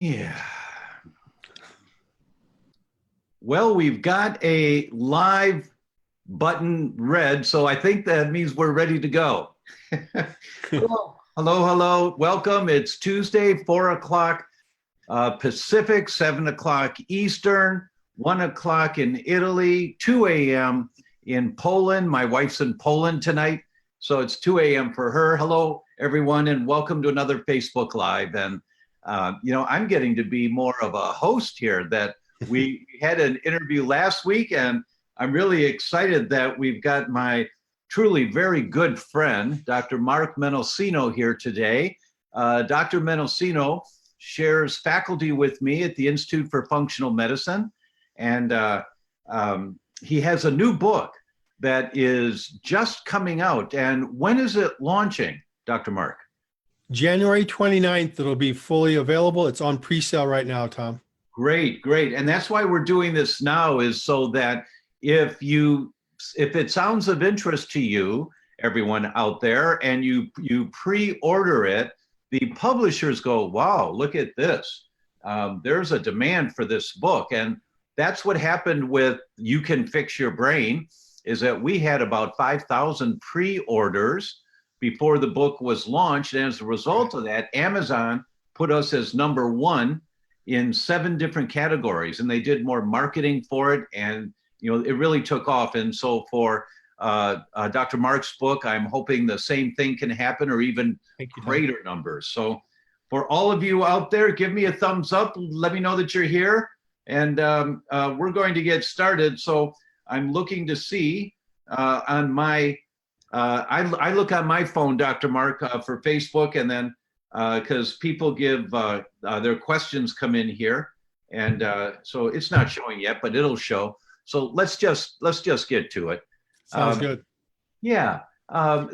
Yeah. Well, we've got a live button red, so I think that means we're ready to go. Hello, hello, hello. Welcome. It's Tuesday, 4 o'clock Pacific, 7 o'clock Eastern, 1 o'clock in Italy, 2 a.m. in Poland. My wife's in Poland tonight, so it's 2 a.m. for her. Hello, everyone, and welcome to another Facebook Live. And, I'm getting to be more of a host here. That we had an interview last week, and I'm really excited that we've got my truly very good friend, Dr. Mark Menolascino, here today. Dr. Menolascino shares faculty with me at the Institute for Functional Medicine, and he has a new book that is just coming out. And when is it launching, Dr. Mark? January 29th, it'll be fully available. It's on pre-sale right now, Tom. Great, great. And that's why we're doing this now, is so that if it sounds of interest to you, everyone out there, and you pre-order it, the publishers go, wow, look at this. There's a demand for this book. And that's what happened with You Can Fix Your Brain, is that we had about 5,000 pre-orders before the book was launched. And as a result of that, Amazon put us as #1 in 7 different categories. And they did more marketing for it. And, it really took off. And so for Dr. Mark's book, I'm hoping the same thing can happen, or even greater numbers. So for all of you out there, give me a thumbs up. Let me know that you're here. And we're going to get started. So I'm looking to see on my, I look on my phone, Dr. Mark, for Facebook, and then because people give their questions come in here. And so it's not showing yet, but it'll show. So let's just get to it. Sounds good. Yeah.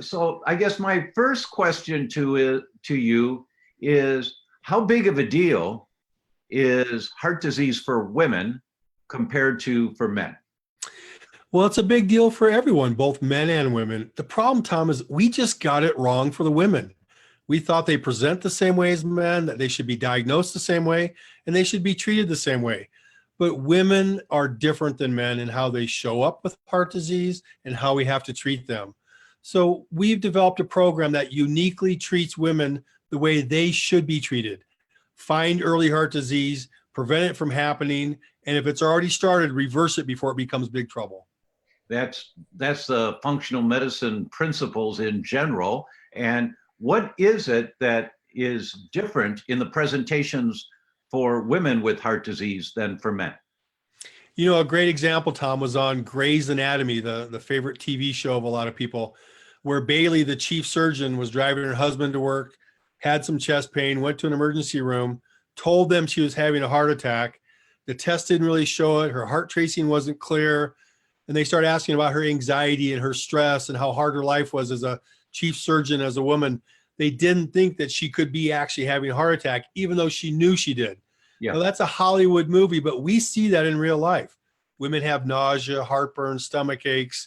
So I guess my first question to you is, how big of a deal is heart disease for women compared to for men? Well, it's a big deal for everyone, both men and women. The problem, Tom, is we just got it wrong for the women. We thought they present the same way as men, that they should be diagnosed the same way, and they should be treated the same way. But women are different than men in how they show up with heart disease and how we have to treat them. So we've developed a program that uniquely treats women the way they should be treated. Find early heart disease, prevent it from happening, and if it's already started, reverse it before it becomes big trouble. That's the functional medicine principles in general. And what is it that is different in the presentations for women with heart disease than for men? A great example, Tom, was on Grey's Anatomy, the favorite TV show of a lot of people, where Bailey, the chief surgeon, was driving her husband to work, had some chest pain, went to an emergency room, told them she was having a heart attack. The test didn't really show it. Her heart tracing wasn't clear. And they started asking about her anxiety and her stress and how hard her life was as a chief surgeon, as a woman. They didn't think that she could be actually having a heart attack, even though she knew she did. Yeah. Now, that's a Hollywood movie, but we see that in real life. Women have nausea, heartburn, stomach aches,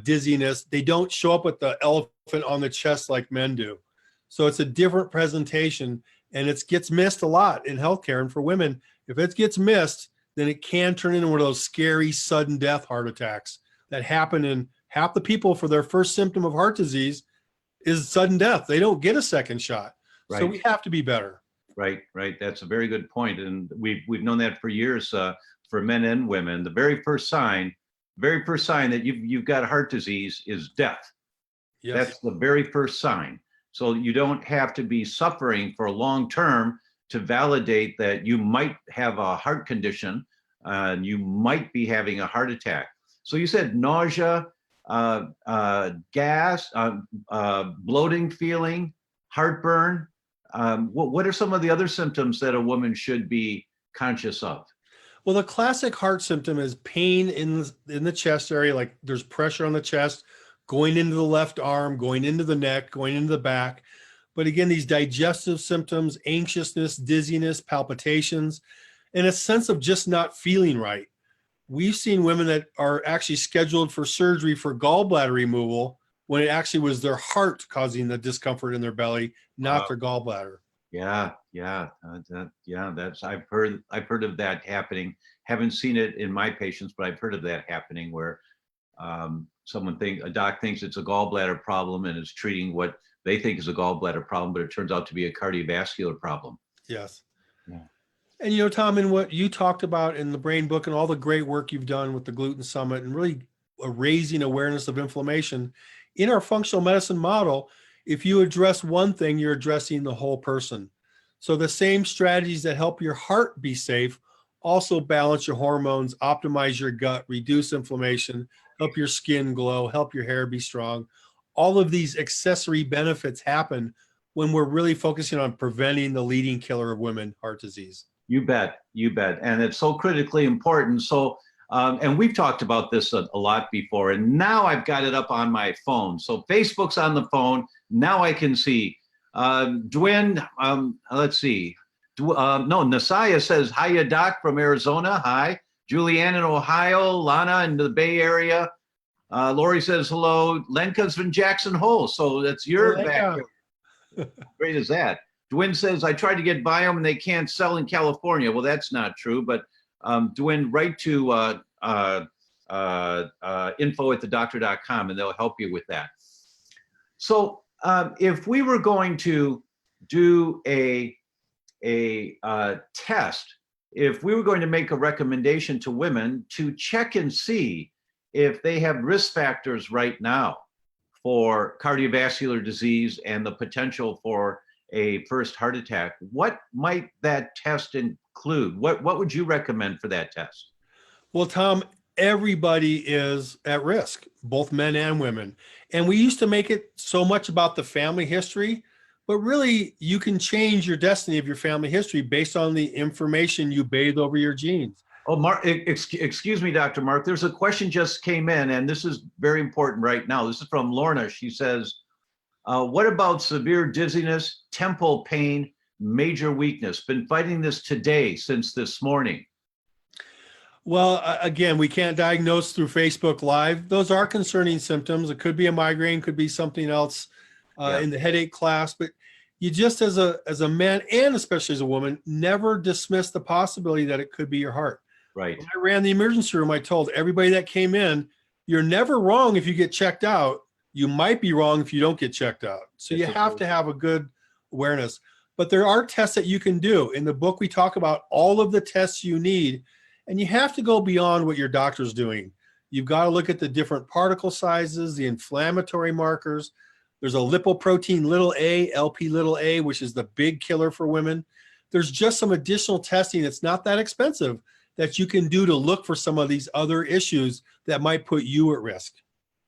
dizziness. They don't show up with the elephant on the chest like men do. So it's a different presentation, and it gets missed a lot in healthcare. And for women, if it gets missed, then it can turn into one of those scary sudden death heart attacks that happen in half the people. For their first symptom of heart disease is sudden death. They don't get a second shot. Right. So we have to be better. Right. That's a very good point. And we've known that for years for men and women. The very first sign that you've got heart disease is death. Yes. That's the very first sign. So you don't have to be suffering for a long term to validate that you might have a heart condition and you might be having a heart attack. So you said nausea, gas, bloating feeling, heartburn. What are some of the other symptoms that a woman should be conscious of? Well, the classic heart symptom is pain in the chest area, like there's pressure on the chest, going into the left arm, going into the neck, going into the back. But again, these digestive symptoms, anxiousness, dizziness, palpitations, and a sense of just not feeling right. We've seen women that are actually scheduled for surgery for gallbladder removal when it actually was their heart causing the discomfort in their belly, not their gallbladder. That's I've heard of that happening. Haven't seen it in my patients, but I've heard of that happening where a doc thinks it's a gallbladder problem and is treating what they think is a gallbladder problem, but it turns out to be a cardiovascular problem. Yes. Yeah. And, you know, Tom, in what you talked about in the Brain Book and all the great work you've done with the Gluten Summit and really raising awareness of inflammation in our functional medicine model, if you address one thing, you're addressing the whole person. So the same strategies that help your heart be safe also balance your hormones, optimize your gut, reduce inflammation, help your skin glow, help your hair be strong. All of these accessory benefits happen when we're really focusing on preventing the leading killer of women, heart disease. You bet. And it's so critically important. So, and we've talked about this a lot before, and now I've got it up on my phone. So Facebook's on the phone. Now I can see. Dwayne, let's see. Nasaya says, hiya, Doc, from Arizona. Hi. Julianne in Ohio. Lana in the Bay Area. Lori says, hello. Lenka's from Jackson Hole. So that's your backyard. Great as that. Dwayne says, I tried to get Biome and they can't sell in California. Well, that's not true, but Dwayne, write to info at theDr.com and they'll help you with that. So if we were going to do a test, if we were going to make a recommendation to women to check and see if they have risk factors right now for cardiovascular disease and the potential for a first heart attack, what might that test include? What would you recommend for that test? Well, Tom, everybody is at risk, both men and women. And we used to make it so much about the family history, but really you can change your destiny of your family history based on the information you bathe over your genes. Oh, Mark, excuse me, Dr. Mark, there's a question just came in, and this is very important right now. This is from Lorna. She says, what about severe dizziness, temple pain, major weakness? Been fighting this today since this morning. Well, again, we can't diagnose through Facebook Live. Those are concerning symptoms. It could be a migraine, could be something else in the headache class. But you just, as a man and especially as a woman, never dismiss the possibility that it could be your heart. Right. When I ran the emergency room, I told everybody that came in, you're never wrong if you get checked out. You might be wrong if you don't get checked out. So you have to have a good awareness. But there are tests that you can do. In the book, we talk about all of the tests you need, and you have to go beyond what your doctor's doing. You've got to look at the different particle sizes, the inflammatory markers. There's a lipoprotein little a, LP little a, which is the big killer for women. There's just some additional testing that's not that expensive that you can do to look for some of these other issues that might put you at risk.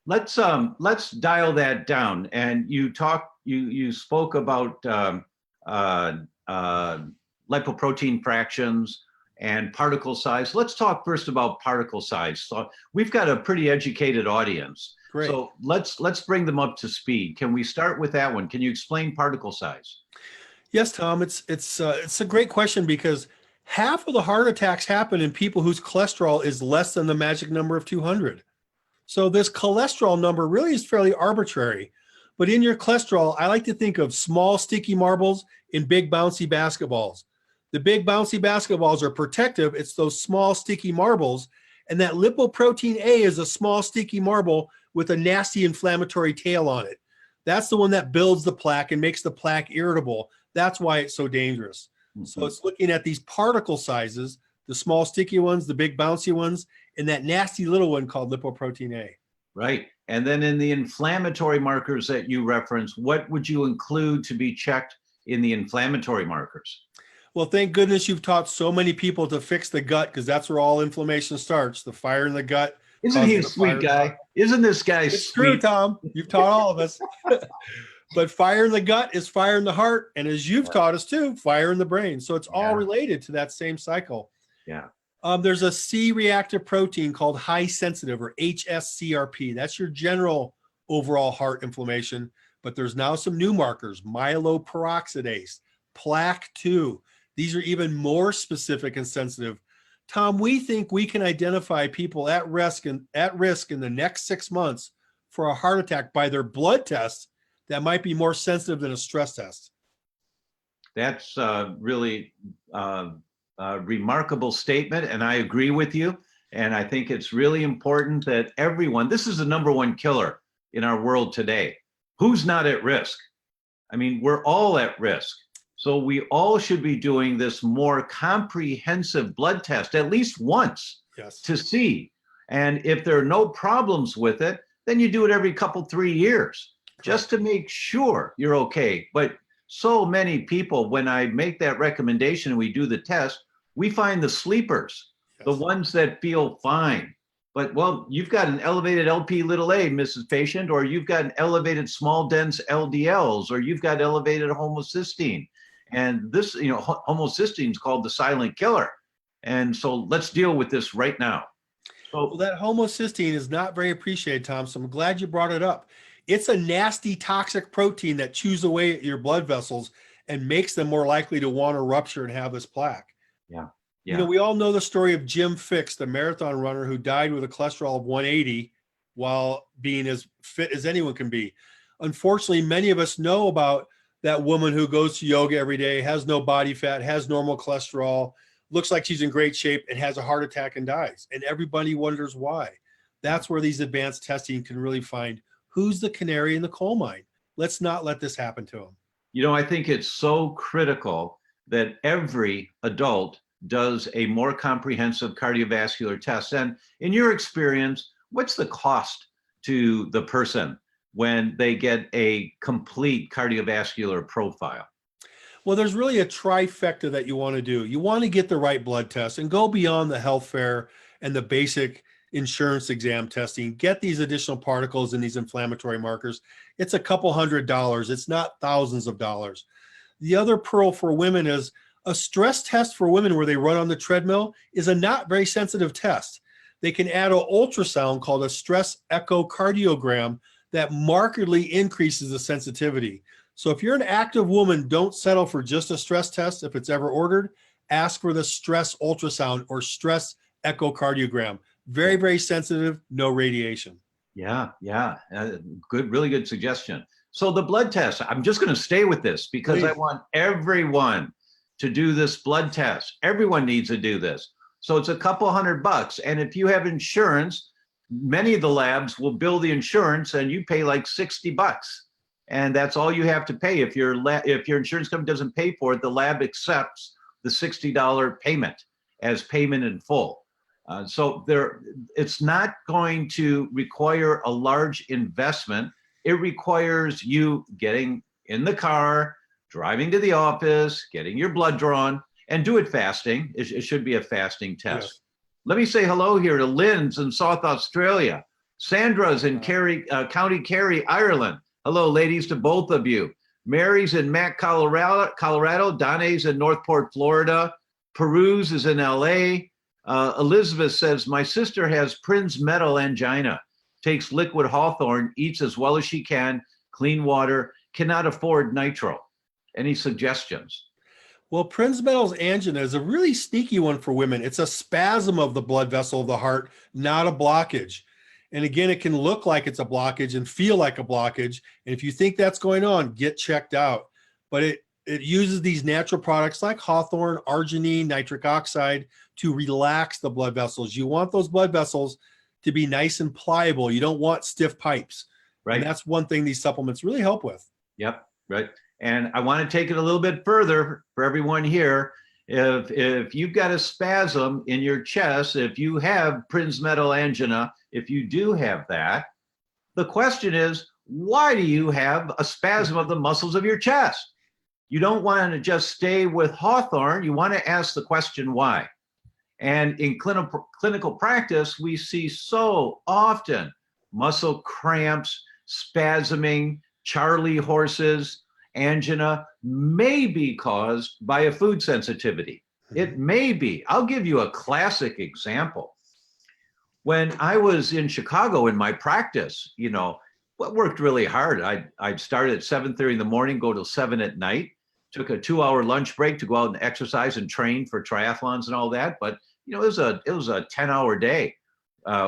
Let's dial that down. And you spoke about lipoprotein fractions and particle size. Let's talk first about particle size. So we've got a pretty educated audience. Great. So let's bring them up to speed. Can we start with that one? Can you explain particle size? Yes, Tom. It's a great question because half of the heart attacks happen in people whose cholesterol is less than the magic number of 200. So this cholesterol number really is fairly arbitrary. But in your cholesterol, I like to think of small sticky marbles in big bouncy basketballs. The big bouncy basketballs are protective. It's those small sticky marbles. And that lipoprotein A is a small sticky marble with a nasty inflammatory tail on it. That's the one that builds the plaque and makes the plaque irritable. That's why it's so dangerous. Mm-hmm. So it's looking at these particle sizes, the small sticky ones, the big bouncy ones, and that nasty little one called lipoprotein A. Right. And then in the inflammatory markers that you reference, what would you include to be checked in the inflammatory markers? Well, thank goodness you've taught so many people to fix the gut because that's where all inflammation starts, the fire in the gut. Isn't he a sweet guy? Isn't this guy sweet? It's true, Tom. You've taught all of us. But fire in the gut is fire in the heart. And as you've taught us too, fire in the brain. So it's all related to that same cycle. Yeah. There's a C-reactive protein called high sensitive or HSCRP. That's your general overall heart inflammation. But there's now some new markers, myeloperoxidase, plaque-2. These are even more specific and sensitive. Tom, we think we can identify people at risk in the next 6 months for a heart attack by their blood test that might be more sensitive than a stress test. That's really a remarkable statement, and I agree with you. And I think it's really important that everyone, this is the number one killer in our world today. Who's not at risk? I mean, we're all at risk. So we all should be doing this more comprehensive blood test at least once to see. And if there are no problems with it, then you do it every couple, 3 years, just to make sure you're okay. But so many people, when I make that recommendation and we do the test, we find the sleepers, the ones that feel fine. But, well, you've got an elevated LP little a, Mrs. Patient, or you've got an elevated small dense LDLs, or you've got elevated homocysteine. And this, homocysteine is called the silent killer. And so let's deal with this right now. Well, that homocysteine is not very appreciated, Tom, so I'm glad you brought it up. It's a nasty, toxic protein that chews away at your blood vessels and makes them more likely to want to rupture and have this plaque. Yeah. We all know the story of Jim Fixx, the marathon runner who died with a cholesterol of 180 while being as fit as anyone can be. Unfortunately, many of us know about that woman who goes to yoga every day, has no body fat, has normal cholesterol, looks like she's in great shape, and has a heart attack and dies. And everybody wonders why. That's where these advanced testing can really find who's the canary in the coal mine. Let's not let this happen to them. I think it's so critical that every adult does a more comprehensive cardiovascular test. And in your experience, what's the cost to the person when they get a complete cardiovascular profile? Well, there's really a trifecta that you want to do. You want to get the right blood test and go beyond the health fair and the basic insurance exam testing. Get these additional particles and these inflammatory markers. It's a couple $100. It's not thousands of dollars. The other pearl for women is a stress test for women where they run on the treadmill is a not very sensitive test. They can add an ultrasound called a stress echocardiogram that markedly increases the sensitivity. So if you're an active woman, don't settle for just a stress test. If it's ever ordered, ask for the stress ultrasound or stress echocardiogram. Very, very sensitive, no radiation. Yeah. Good, really good suggestion. So the blood test, I'm just going to stay with this because I want everyone to do this blood test. Everyone needs to do this. So it's a couple $100. And if you have insurance, many of the labs will bill the insurance and you pay like $60. And that's all you have to pay. If your insurance company doesn't pay for it, the lab accepts the $60 payment as payment in full. So it's not going to require a large investment. It requires you getting in the car, driving to the office, getting your blood drawn, and do it fasting. It should be a fasting test. Yes. Let me say hello here to Lynn's in South Australia. Sandra's in County Kerry, Ireland. Hello, ladies, to both of you. Mary's in Mac, Colorado. Donna's in Northport, Florida. Peruse is in LA. Elizabeth says, my sister has Prinz metal angina, takes liquid hawthorn, eats as well as she can, clean water, cannot afford nitro. Any suggestions? Well, Prinzmetal's angina is a really sneaky one for women. It's a spasm of the blood vessel of the heart, not a blockage. And again, it can look like it's a blockage and feel like a blockage. And if you think that's going on, get checked out. But it uses these natural products like hawthorn, arginine, nitric oxide to relax the blood vessels. You want those blood vessels to be nice and pliable. You don't want stiff pipes. Right. And that's one thing these supplements really help with. Yep, right. And I want to take it a little bit further for everyone here. If you've got a spasm in your chest, if you have Prinzmetal angina, if you do have that, the question is, why do you have a spasm of the muscles of your chest? You don't want to just stay with hawthorn. You want to ask the question why. And in clinical practice, we see so often muscle cramps, spasming, Charlie horses, angina may be caused by a food sensitivity. It may be. I'll give you a classic example. When I was in Chicago in my practice, what worked really hard. I'd start at 7:30 in the morning, go till 7 at night, took a 2-hour lunch break to go out and exercise and train for triathlons and all that. But it was a 10-hour day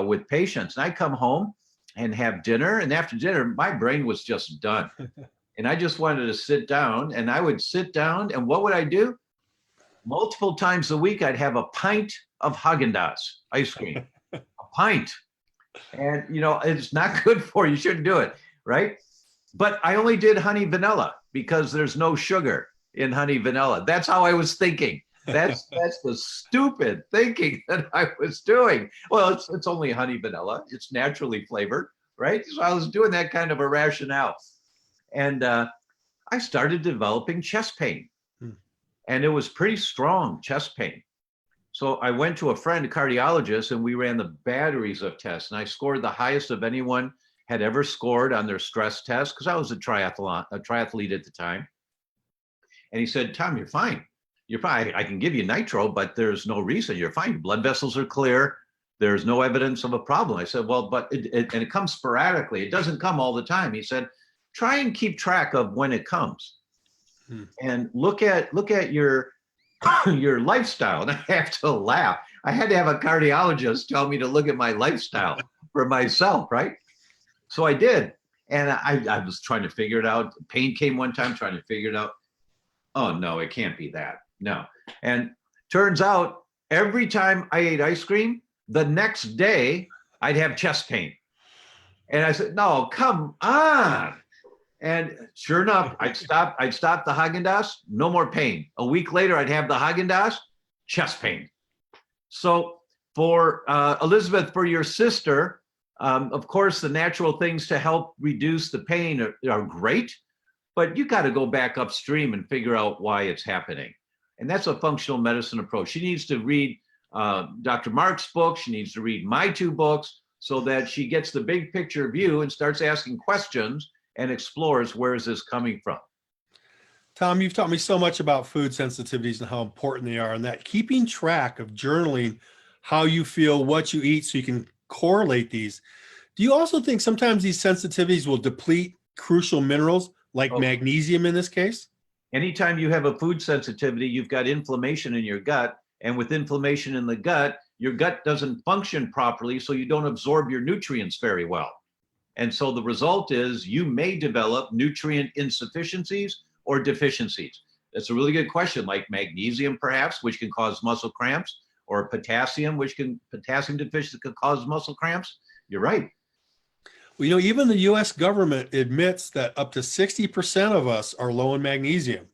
with patients. And I'd come home and have dinner. And after dinner, my brain was just done. And I just wanted to sit down, and I would sit down, and what would I do? Multiple times a week, I'd have a pint of Haagen-Dazs ice cream, a pint. And, it's not good for you. You shouldn't do it, right? But I only did honey vanilla because there's no sugar in honey vanilla. That's how I was thinking. That's the stupid thinking that I was doing. Well, it's only honey vanilla. It's naturally flavored, right? So I was doing that kind of a rationale. And I started developing chest pain. And it was pretty strong chest pain. So I went to a friend, a cardiologist, and we ran the batteries of tests. And I scored the highest of anyone had ever scored on their stress test, because I was a triathlete at the time. And he said, Tom, you're fine. You're fine. I can give you nitro, but there's no reason. You're fine. Blood vessels are clear. There's no evidence of a problem. I said, well, but it comes sporadically. It doesn't come all the time. He said, try and keep track of when it comes. And look at your your lifestyle. And I have to laugh. I had to have a cardiologist tell me to look at my lifestyle for myself, right? So I did. And I was trying to figure it out. Pain came one time, trying to figure it out. Oh, no, it can't be that. No. And turns out every time I ate ice cream, the next day I'd have chest pain. And I said, no, come on. And sure enough, I'd stop the Haagen-Dazs, no more pain. A week later, I'd have the Haagen-Dazs, chest pain. So for Elizabeth, for your sister, of course, the natural things to help reduce the pain are great, but you got to go back upstream and figure out why it's happening. And that's a functional medicine approach. She needs to read Dr. Mark's book. She needs to read my 2 books so that she gets the big picture view and starts asking questions and explores, where is this coming from? Tom, you've taught me so much about food sensitivities and how important they are, and that keeping track of journaling how you feel, what you eat, so you can correlate these. Do you also think sometimes these sensitivities will deplete crucial minerals like magnesium in this case? Anytime you have a food sensitivity, you've got inflammation in your gut. And with inflammation in the gut, your gut doesn't function properly, so you don't absorb your nutrients very well. And so the result is you may develop nutrient insufficiencies or deficiencies. That's a really good question, like magnesium perhaps, which can cause muscle cramps, or potassium deficiency could cause muscle cramps. You're right. Well, even the US government admits that up to 60% of us are low in magnesium.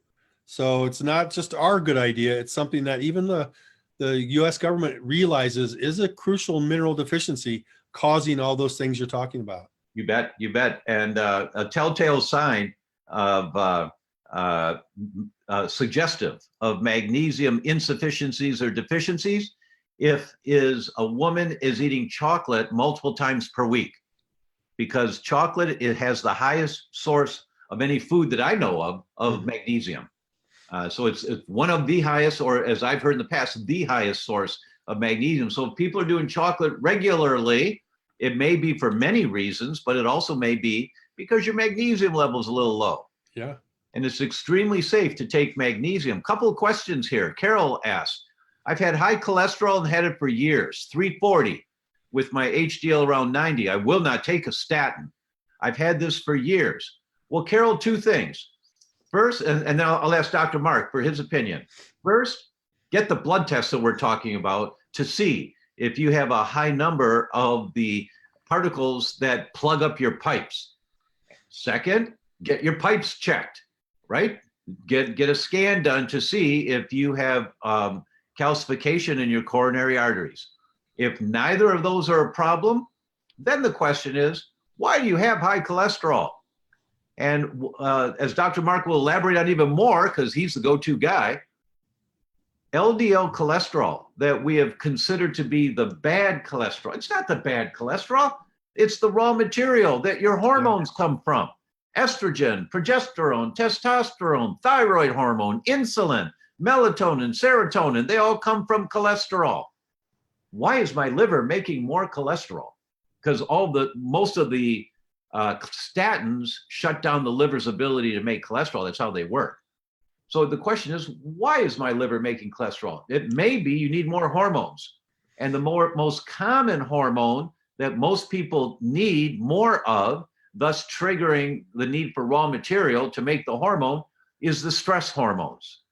So it's not just our good idea. It's something that even the US government realizes is a crucial mineral deficiency causing all those things you're talking about. You bet. And a telltale sign of suggestive of magnesium insufficiencies or deficiencies is a woman is eating chocolate multiple times per week, because chocolate, it has the highest source of any food that I know of magnesium. So it's one of the highest, or as I've heard in the past, the highest source of magnesium. So if people are doing chocolate regularly, it may be for many reasons, but it also may be because your magnesium level is a little low. Yeah. And it's extremely safe to take magnesium. Couple of questions here. Carol asked, I've had high cholesterol and had it for years, 340 with my HDL around 90. I will not take a statin. I've had this for years. Well, Carol, 2 things. First, and then I'll ask Dr. Mark for his opinion. First, get the blood test that we're talking about to see if you have a high number of the particles that plug up your pipes. Second, get your pipes checked, right? Get a scan done to see if you have calcification in your coronary arteries. If neither of those are a problem, then the question is, why do you have high cholesterol? And as Dr. Mark will elaborate on even more, because he's the go-to guy, LDL cholesterol that we have considered to be the bad cholesterol. It's not the bad cholesterol. It's the raw material that your hormones come from. Estrogen, progesterone, testosterone, thyroid hormone, insulin, melatonin, serotonin, they all come from cholesterol. Why is my liver making more cholesterol? Because most of the statins shut down the liver's ability to make cholesterol. That's how they work. So the question is, why is my liver making cholesterol? It may be you need more hormones. And the most common hormone that most people need more of thus triggering the need for raw material to make the hormone, is the stress hormones.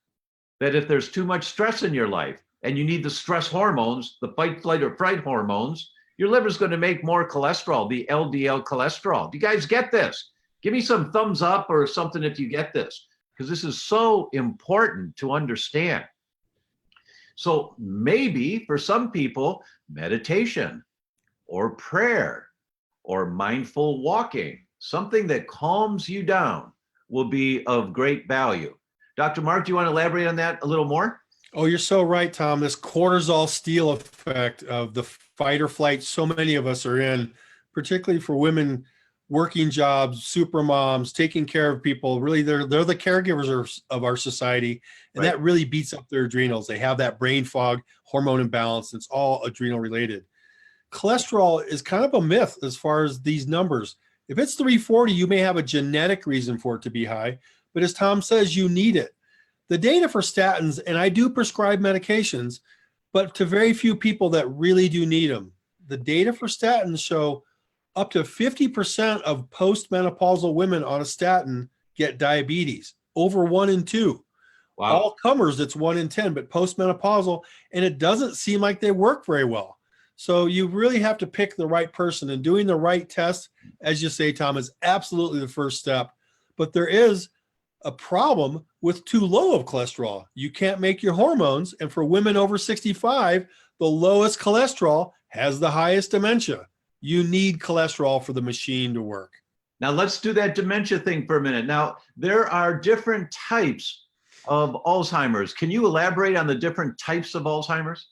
That if there's too much stress in your life and you need the stress hormones, the fight, flight, or fright hormones, your liver's going to make more cholesterol, the LDL cholesterol. Do you guys get this? Give me some thumbs up or something if you get this, because this is so important to understand. So maybe for some people, meditation or prayer or mindful walking, something that calms you down, will be of great value. Dr. Mark, do you want to elaborate on that a little more? Oh, you're so right, Tom. This cortisol steal effect of the fight or flight so many of us are in, particularly for women working jobs, super moms, taking care of people. Really, they're the caregivers of our society, and Right. that really beats up their adrenals. They have that brain fog, hormone imbalance. It's all adrenal related. Cholesterol is kind of a myth as far as these numbers. If it's 340, you may have a genetic reason for it to be high, but as Tom says, you need it. The data for statins, and I do prescribe medications, but to very few people that really do need them. The data for statins show up to 50% of postmenopausal women on a statin get diabetes, over 1 in 2. Wow. All comers, it's 1 in 10, but postmenopausal, and it doesn't seem like they work very well. So you really have to pick the right person, and doing the right test, as you say, Tom, is absolutely the first step. But there is a problem with too low of cholesterol. You can't make your hormones, and for women over 65, the lowest cholesterol has the highest dementia. You need cholesterol for the machine to work. Now let's do that dementia thing for a minute. Now, there are different types of Alzheimer's. Can you elaborate on the different types of Alzheimer's?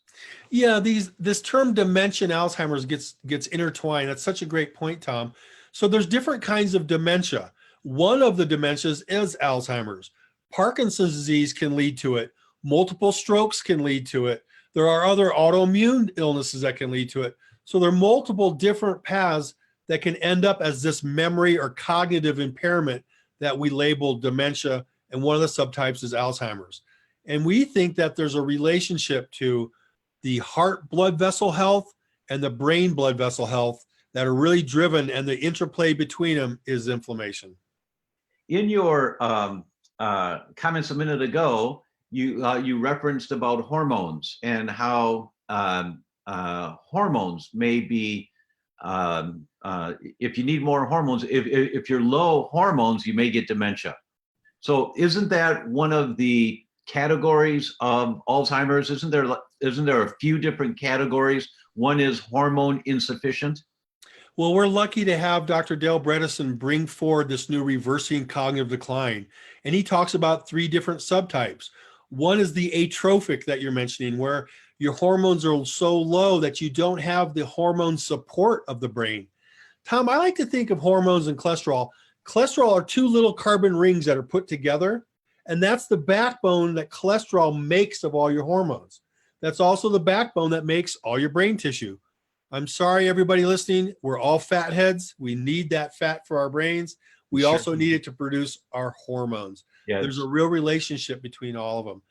Yeah, this term dementia and Alzheimer's gets intertwined. That's such a great point, Tom. So there's different kinds of dementia. One of the dementias is Alzheimer's. Parkinson's disease can lead to it. Multiple strokes can lead to it. There are other autoimmune illnesses that can lead to it. So there are multiple different paths that can end up as this memory or cognitive impairment that we label dementia, and one of the subtypes is Alzheimer's. And we think that there's a relationship to the heart blood vessel health and the brain blood vessel health that are really driven, and the interplay between them is inflammation. In your comments a minute ago, you referenced about hormones and how hormones may be, if you need more hormones, if you're low hormones, you may get dementia. So isn't that one of the categories of Alzheimer's? Isn't there a few different categories? One is hormone insufficient. Well, we're lucky to have Dr. Dale Bredesen bring forward this new reversing cognitive decline. And he talks about 3 different subtypes. One is the atrophic that you're mentioning, where your hormones are so low that you don't have the hormone support of the brain. Tom, I like to think of hormones and cholesterol. Cholesterol are 2 little carbon rings that are put together, and that's the backbone that cholesterol makes of all your hormones. That's also the backbone that makes all your brain tissue. I'm sorry, everybody listening, we're all fat heads. We need that fat for our brains. We Sure. also need it to produce our hormones. Yes. There's a real relationship between all of them.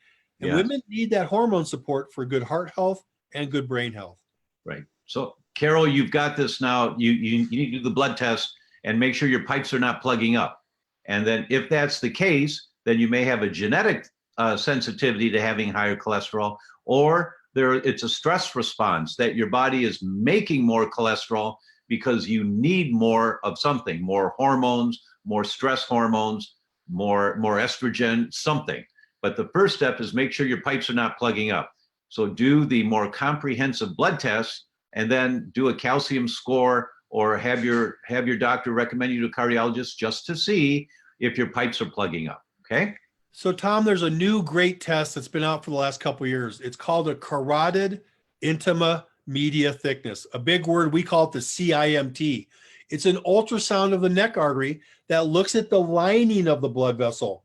And Yes. women need that hormone support for good heart health and good brain health. Right. So, Carol, you've got this now. You need to do the blood test and make sure your pipes are not plugging up. And then if that's the case, then you may have a genetic sensitivity to having higher cholesterol, or it's a stress response that your body is making more cholesterol because you need more of something, more hormones, more stress hormones, more estrogen, something. But the first step is make sure your pipes are not plugging up. So do the more comprehensive blood tests, and then do a calcium score, or have your doctor recommend you to a cardiologist just to see if your pipes are plugging up. Okay. So, Tom, there's a new great test that's been out for the last couple of years. It's called a carotid intima media thickness, a big word. We call it the CIMT. It's an ultrasound of the neck artery that looks at the lining of the blood vessel.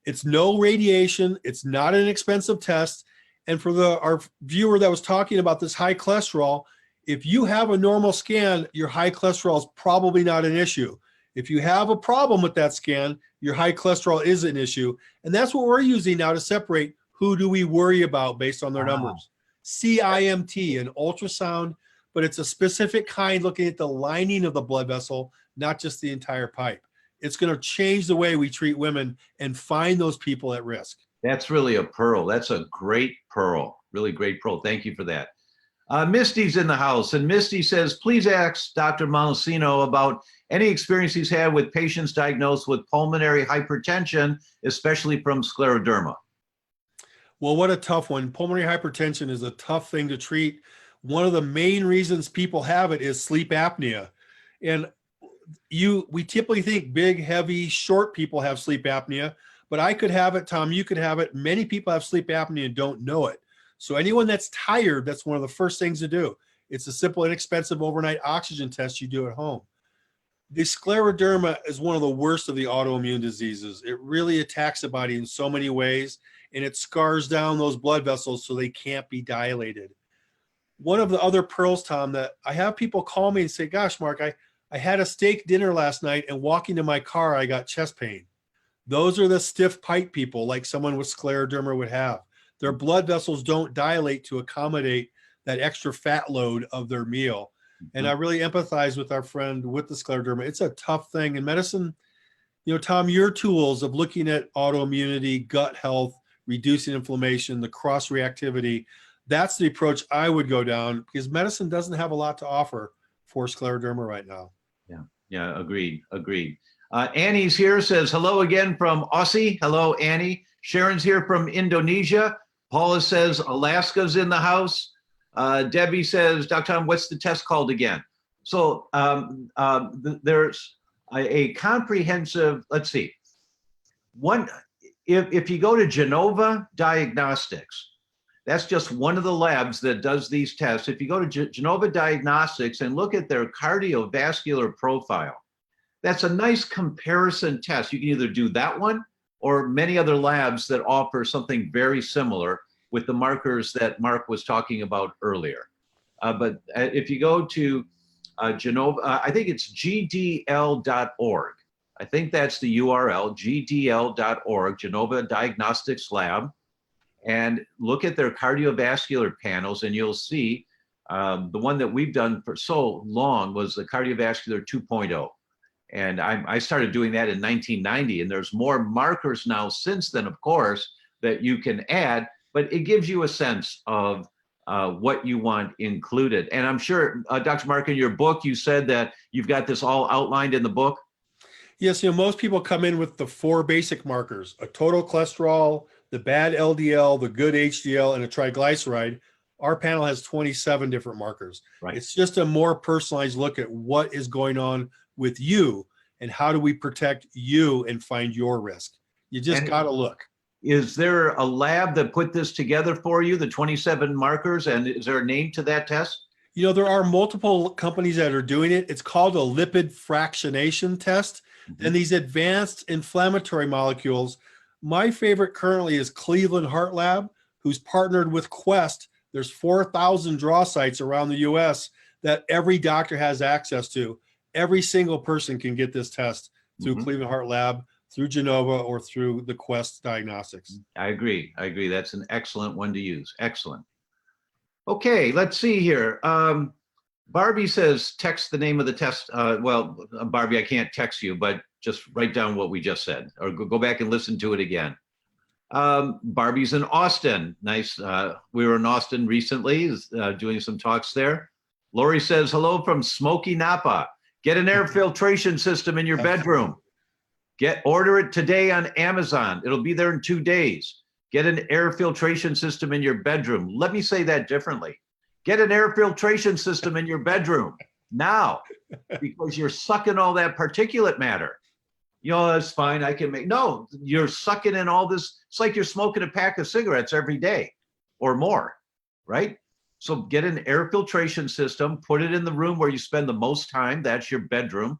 It's no radiation. It's not an expensive test. And for our viewer that was talking about this high cholesterol, if you have a normal scan, your high cholesterol is probably not an issue. If you have a problem with that scan, your high cholesterol is an issue. And that's what we're using now to separate who do we worry about based on their numbers. CIMT, an ultrasound but it's a specific kind looking at the lining of the blood vessel, not just the entire pipe. It's going to change the way we treat women and find those people at risk. That's really a pearl. That's a great pearl. Really great pearl. Thank you for that. Misty's in the house, and Misty says, please ask Dr. Menolascino about any experience he's had with patients diagnosed with pulmonary hypertension, especially from scleroderma. Well, what a tough one. Pulmonary hypertension is a tough thing to treat. One of the main reasons people have it is sleep apnea. And we typically think big, heavy, short people have sleep apnea, but I could have it, Tom, you could have it. Many people have sleep apnea and don't know it. So anyone that's tired, that's one of the first things to do. It's a simple, inexpensive overnight oxygen test you do at home. The scleroderma is one of the worst of the autoimmune diseases. It really attacks the body in so many ways, and it scars down those blood vessels so they can't be dilated. One of the other pearls, Tom, that I have people call me and say, gosh, Mark, I had a steak dinner last night, and walking to my car, I got chest pain. Those are the stiff pipe people like someone with scleroderma would have. Their blood vessels don't dilate to accommodate that extra fat load of their meal. And I really empathize with our friend with the scleroderma. It's a tough thing in medicine. You know, Tom, your tools of looking at autoimmunity, gut health, reducing inflammation, the cross reactivity, that's the approach I would go down, because medicine doesn't have a lot to offer for scleroderma right now. Yeah, agreed. Annie's here, says hello again from Aussie. Hello, Annie. Sharon's here from Indonesia. Paula says Alaska's in the house. Debbie says, Dr. Tom, what's the test called again? So there's a comprehensive, let's see. If you go to Genova Diagnostics, that's just one of the labs that does these tests. If you go to Genova Diagnostics and look at their cardiovascular profile, that's a nice comparison test. You can either do that one or many other labs that offer something very similar with the markers that Mark was talking about earlier. But if you go to Genova, I think it's gdl.org. I think that's the URL, gdl.org, Genova Diagnostics Lab, and look at their cardiovascular panels, and you'll see the one that we've done for so long was the cardiovascular 2.0. And I started doing that in 1990, and there's more markers now since then, of course, that you can add, but it gives you a sense of what you want included. And I'm sure, Dr. Mark, in your book, you said that you've got this all outlined in the book. Yes, you know, most people come in with the 4 basic markers: a total cholesterol, the bad LDL, the good HDL, and a triglyceride. Our panel has 27 different markers. Right. It's just a more personalized look at what is going on with you and how do we protect you and find your risk. You just got to look. Is there a lab that put this together for you, the 27 markers, and is there a name to that test? You know, there are multiple companies that are doing it. It's called a lipid fractionation test. And these advanced inflammatory molecules, my favorite currently is Cleveland Heart Lab, who's partnered with Quest. There's 4,000 draw sites around the US that every doctor has access to. Every single person can get this test through Cleveland Heart Lab, through Genova, or through the Quest Diagnostics. I agree. That's an excellent one to use. Excellent. Okay, let's see here. Barbie says, text the name of the test. Well, Barbie, I can't text you, but just write down what we just said, or go back and listen to it again. Barbie's in Austin. Nice. We were in Austin recently, doing some talks there. Lori says, hello from Smoky Napa. Get an air filtration system in your bedroom. Order it today on Amazon. It'll be there in 2 days. Get an air filtration system in your bedroom. Let me say that differently. Get an air filtration system in your bedroom now, because you're sucking all that particulate matter. You know, that's fine. No, you're sucking in all this. It's like you're smoking a pack of cigarettes every day or more, right? So get an air filtration system, put it in the room where you spend the most time. That's your bedroom,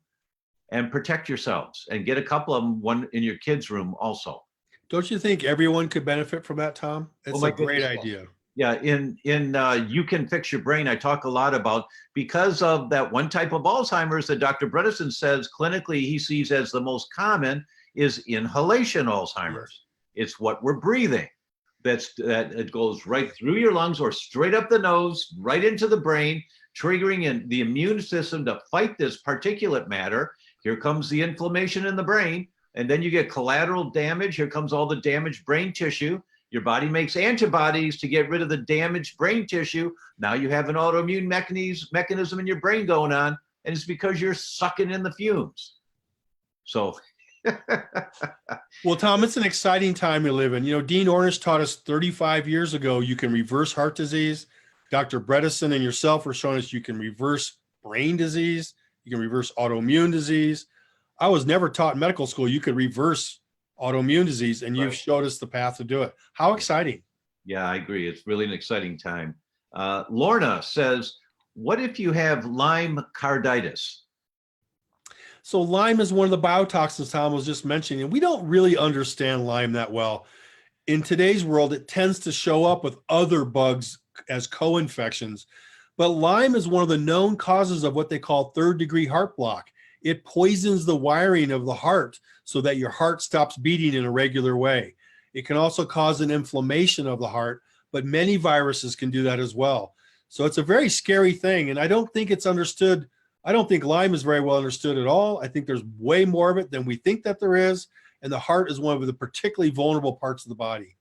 and protect yourselves, and get a couple of them, one in your kids' room also. Don't you think everyone could benefit from that, Tom? It's a great idea. Yeah, in You Can Fix Your Brain, I talk a lot about, because of that one type of Alzheimer's that Dr. Bredesen says clinically he sees as the most common is inhalation Alzheimer's. It's what we're breathing. That it goes right through your lungs or straight up the nose, right into the brain, triggering the immune system to fight this particulate matter. Here comes the inflammation in the brain, and then you get collateral damage. Here comes all the damaged brain tissue. Your body makes antibodies to get rid of the damaged brain tissue. Now you have an autoimmune mechanism in your brain going on, and it's because you're sucking in the fumes. So. Well, Tom, it's an exciting time we live in. You know, Dean Ornish taught us 35 years ago you can reverse heart disease. Dr. Bredesen and yourself were showing us you can reverse brain disease. You can reverse autoimmune disease. I was never taught in medical school you could reverse autoimmune disease, and you've showed us the path to do it. How exciting. Yeah, I agree. It's really an exciting time. Lorna says, what if you have Lyme carditis? So Lyme is one of the biotoxins Tom was just mentioning, and we don't really understand Lyme that well. In today's world, it tends to show up with other bugs as co-infections, but Lyme is one of the known causes of what they call third-degree heart block. It poisons the wiring of the heart so that your heart stops beating in a regular way. It can also cause an inflammation of the heart, but many viruses can do that as well. So it's a very scary thing, and I don't think it's understood. I don't think Lyme is very well understood at all. I think there's way more of it than we think that there is, and the heart is one of the particularly vulnerable parts of the body.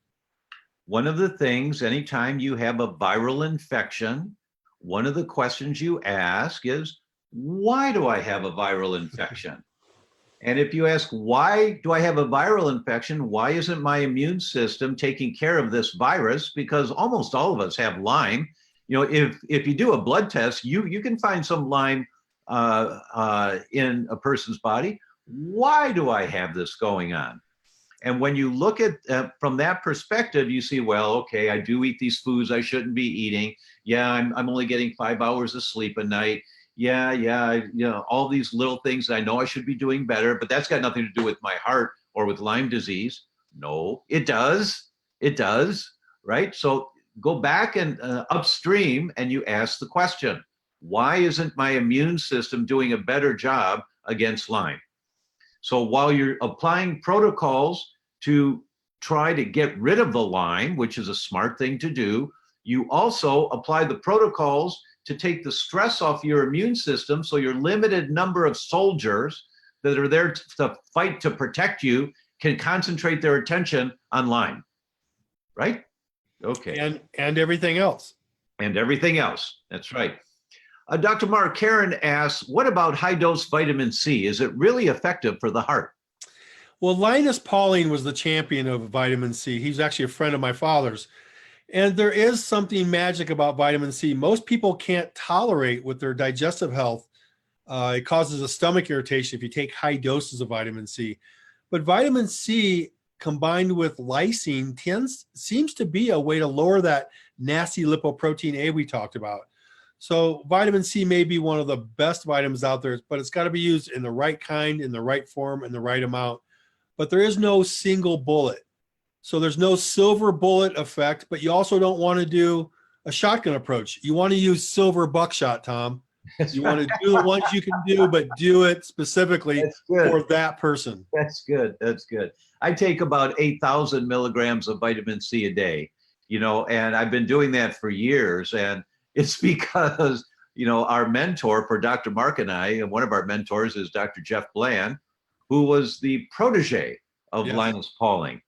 One of the things, anytime you have a viral infection, one of the questions you ask is, why do I have a viral infection? And if you ask, why do I have a viral infection? Why isn't my immune system taking care of this virus? Because almost all of us have Lyme. You know, if you do a blood test, you can find some Lyme in a person's body. Why do I have this going on? And when you look at from that perspective, you see, well, okay, I do eat these foods I shouldn't be eating. Yeah, I'm only getting 5 hours of sleep a night. Yeah, you know, all these little things I know I should be doing better, but that's got nothing to do with my heart or with Lyme disease. No, it does. It does, right? So go back and upstream, and you ask the question, why isn't my immune system doing a better job against Lyme? So while you're applying protocols to try to get rid of the Lyme, which is a smart thing to do, you also apply the protocols to take the stress off your immune system, so your limited number of soldiers that are there to fight to protect you can concentrate their attention on Lyme, right? Okay. And everything else. And everything else, that's right. Dr. Mark, Karen asks, what about high-dose vitamin C? Is it really effective for the heart? Well, Linus Pauling was the champion of vitamin C. He's actually a friend of my father's. And there is something magic about vitamin C. Most people can't tolerate with their digestive health. It causes a stomach irritation if you take high doses of vitamin C. But vitamin C combined with lysine seems to be a way to lower that nasty lipoprotein A we talked about. So vitamin C may be one of the best vitamins out there, but it's got to be used in the right kind, in the right form, in the right amount. But there is no single bullet. So there's no silver bullet effect, but you also don't want to do a shotgun approach. You want to use silver buckshot, Tom. You want to do the ones you can do, but do it specifically for that person. That's good. That's good. I take about 8,000 milligrams of vitamin C a day, you know, and I've been doing that for years. And it's because, you know, our mentor for Dr. Mark and I, and one of our mentors is Dr. Jeff Bland, who was the protege of Linus Pauling.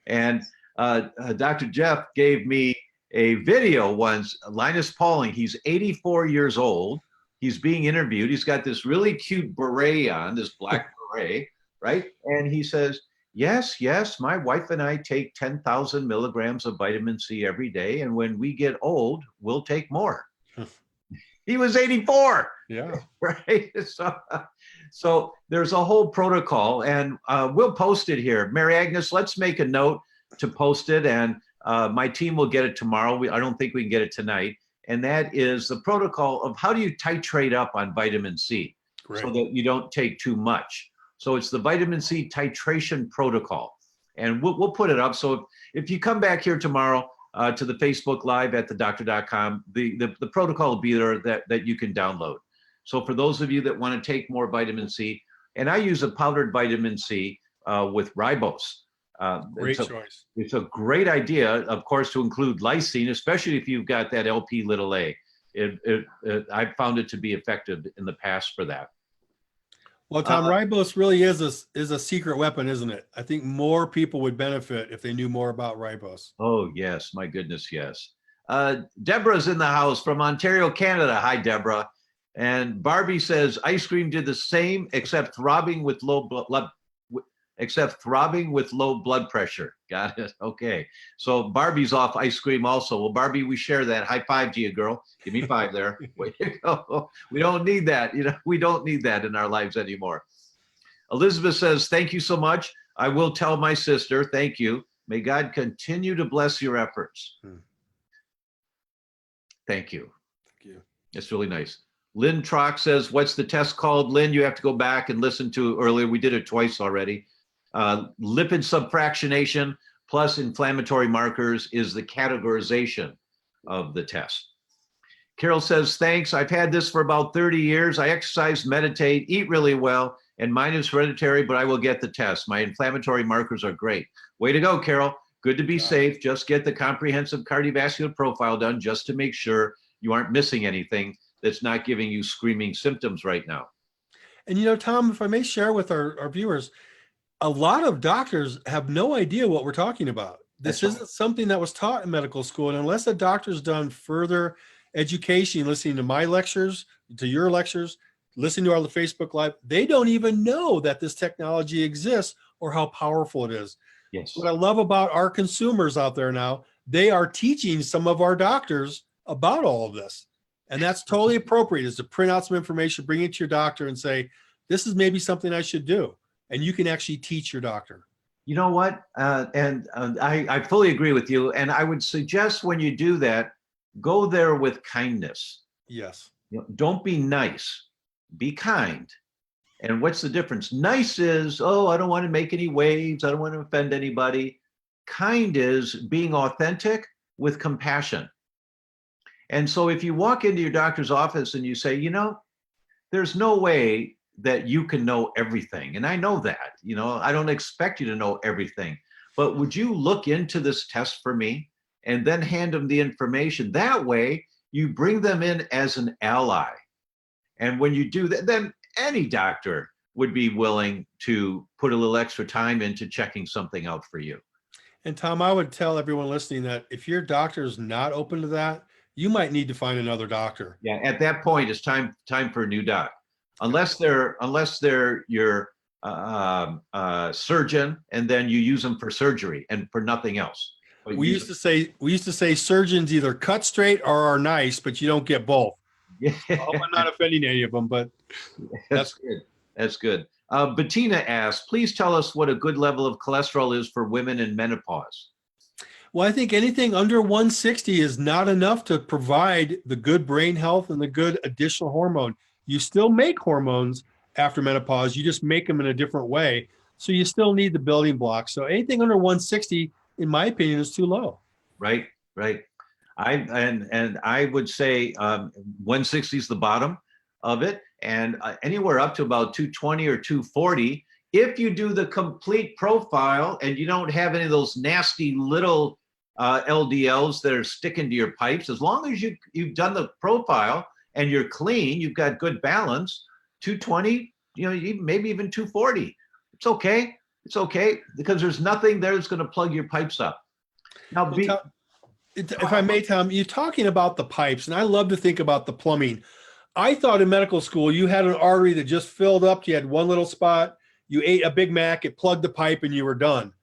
And Dr. Jeff gave me a video once. Linus Pauling, he's 84 years old. He's being interviewed. He's got this really cute beret on, this black beret, right? And he says, yes, my wife and I take 10,000 milligrams of vitamin C every day. And when we get old, we'll take more. He was 84. Yeah. Right. So there's a whole protocol, and we'll post it here. Mary Agnes, let's make a note to post it, and my team will get it tomorrow. I don't think we can get it tonight. And that is the protocol of how do you titrate up on vitamin C so that you don't take too much. So it's the vitamin C titration protocol. And we'll put it up. So if you come back here tomorrow to the Facebook Live at theDr.com, the protocol will be there that you can download. So for those of you that want to take more vitamin C, and I use a powdered vitamin C with ribose. Great choice. It's a great idea, of course, to include lysine, especially if you've got that LP little a. I've found it to be effective in the past for that. Well, Tom, ribose really is a secret weapon, isn't it? I think more people would benefit if they knew more about ribose. Oh, yes. My goodness, yes. Deborah's in the house from Ontario, Canada. Hi, Deborah. And Barbie says ice cream did the same, except throbbing with low blood pressure. Got it. Okay. So Barbie's off ice cream also. Well, Barbie, we share that. High five to you, girl. Give me 5 there. Way to go. We don't need that. We don't need that in our lives anymore. Elizabeth says, thank you so much. I will tell my sister. Thank you. May God continue to bless your efforts. Thank you. Thank you. It's really nice. Lynn Trock says, what's the test called? Lynn, you have to go back and listen to earlier. We did it twice already. Lipid subfractionation plus inflammatory markers is the categorization of the test. Carol says, thanks. I've had this for about 30 years. I exercise, meditate, eat really well, and mine is hereditary, but I will get the test. My inflammatory markers are great. Way to go, Carol. Good to be safe. Just get the comprehensive cardiovascular profile done just to make sure you aren't missing anything that's not giving you screaming symptoms right now. And Tom, if I may share with our viewers, a lot of doctors have no idea what we're talking about. This isn't something that was taught in medical school. And unless a doctor's done further education, listening to my lectures, to your lectures, listening to our Facebook Live, they don't even know that this technology exists or how powerful it is. Yes. What I love about our consumers out there now, they are teaching some of our doctors about all of this. And that's totally appropriate, is to print out some information, bring it to your doctor and say, this is maybe something I should do. And you can actually teach your doctor. You know what? I fully agree with you. And I would suggest when you do that, go there with kindness. Yes. Don't be nice, be kind. And what's the difference? Nice is, oh, I don't want to make any waves. I don't want to offend anybody. Kind is being authentic with compassion. And so if you walk into your doctor's office and you say, there's no way that you can know everything. And I know that, I don't expect you to know everything, but would you look into this test for me and then hand them the information? That way you bring them in as an ally. And when you do that, then any doctor would be willing to put a little extra time into checking something out for you. And Tom, I would tell everyone listening that if your doctor is not open to that, you might need to find another doctor. Yeah, at that point, it's time for a new doc. Unless they're your surgeon, and then you use them for surgery and for nothing else. We used to say surgeons either cut straight or are nice, but you don't get both. Yeah. I hope I'm not offending any of them, but that's good. That's good. Bettina asks, please tell us what a good level of cholesterol is for women in menopause. Well, I think anything under 160 is not enough to provide the good brain health and the good additional hormone. You still make hormones after menopause. You just make them in a different way. So you still need the building blocks. So anything under 160, in my opinion, is too low. Right. I would say 160 is the bottom of it, and anywhere up to about 220 or 240. If you do the complete profile and you don't have any of those nasty little LDLs that are sticking to your pipes, as long as you've done the profile and you're clean, you've got good balance, 220, maybe even 240. It's okay. It's okay, because there's nothing there that's going to plug your pipes up. Now, if I may, Tom, you're talking about the pipes, and I love to think about the plumbing. I thought in medical school, you had an artery that just filled up. You had one little spot. You ate a Big Mac, it plugged the pipe, and you were done.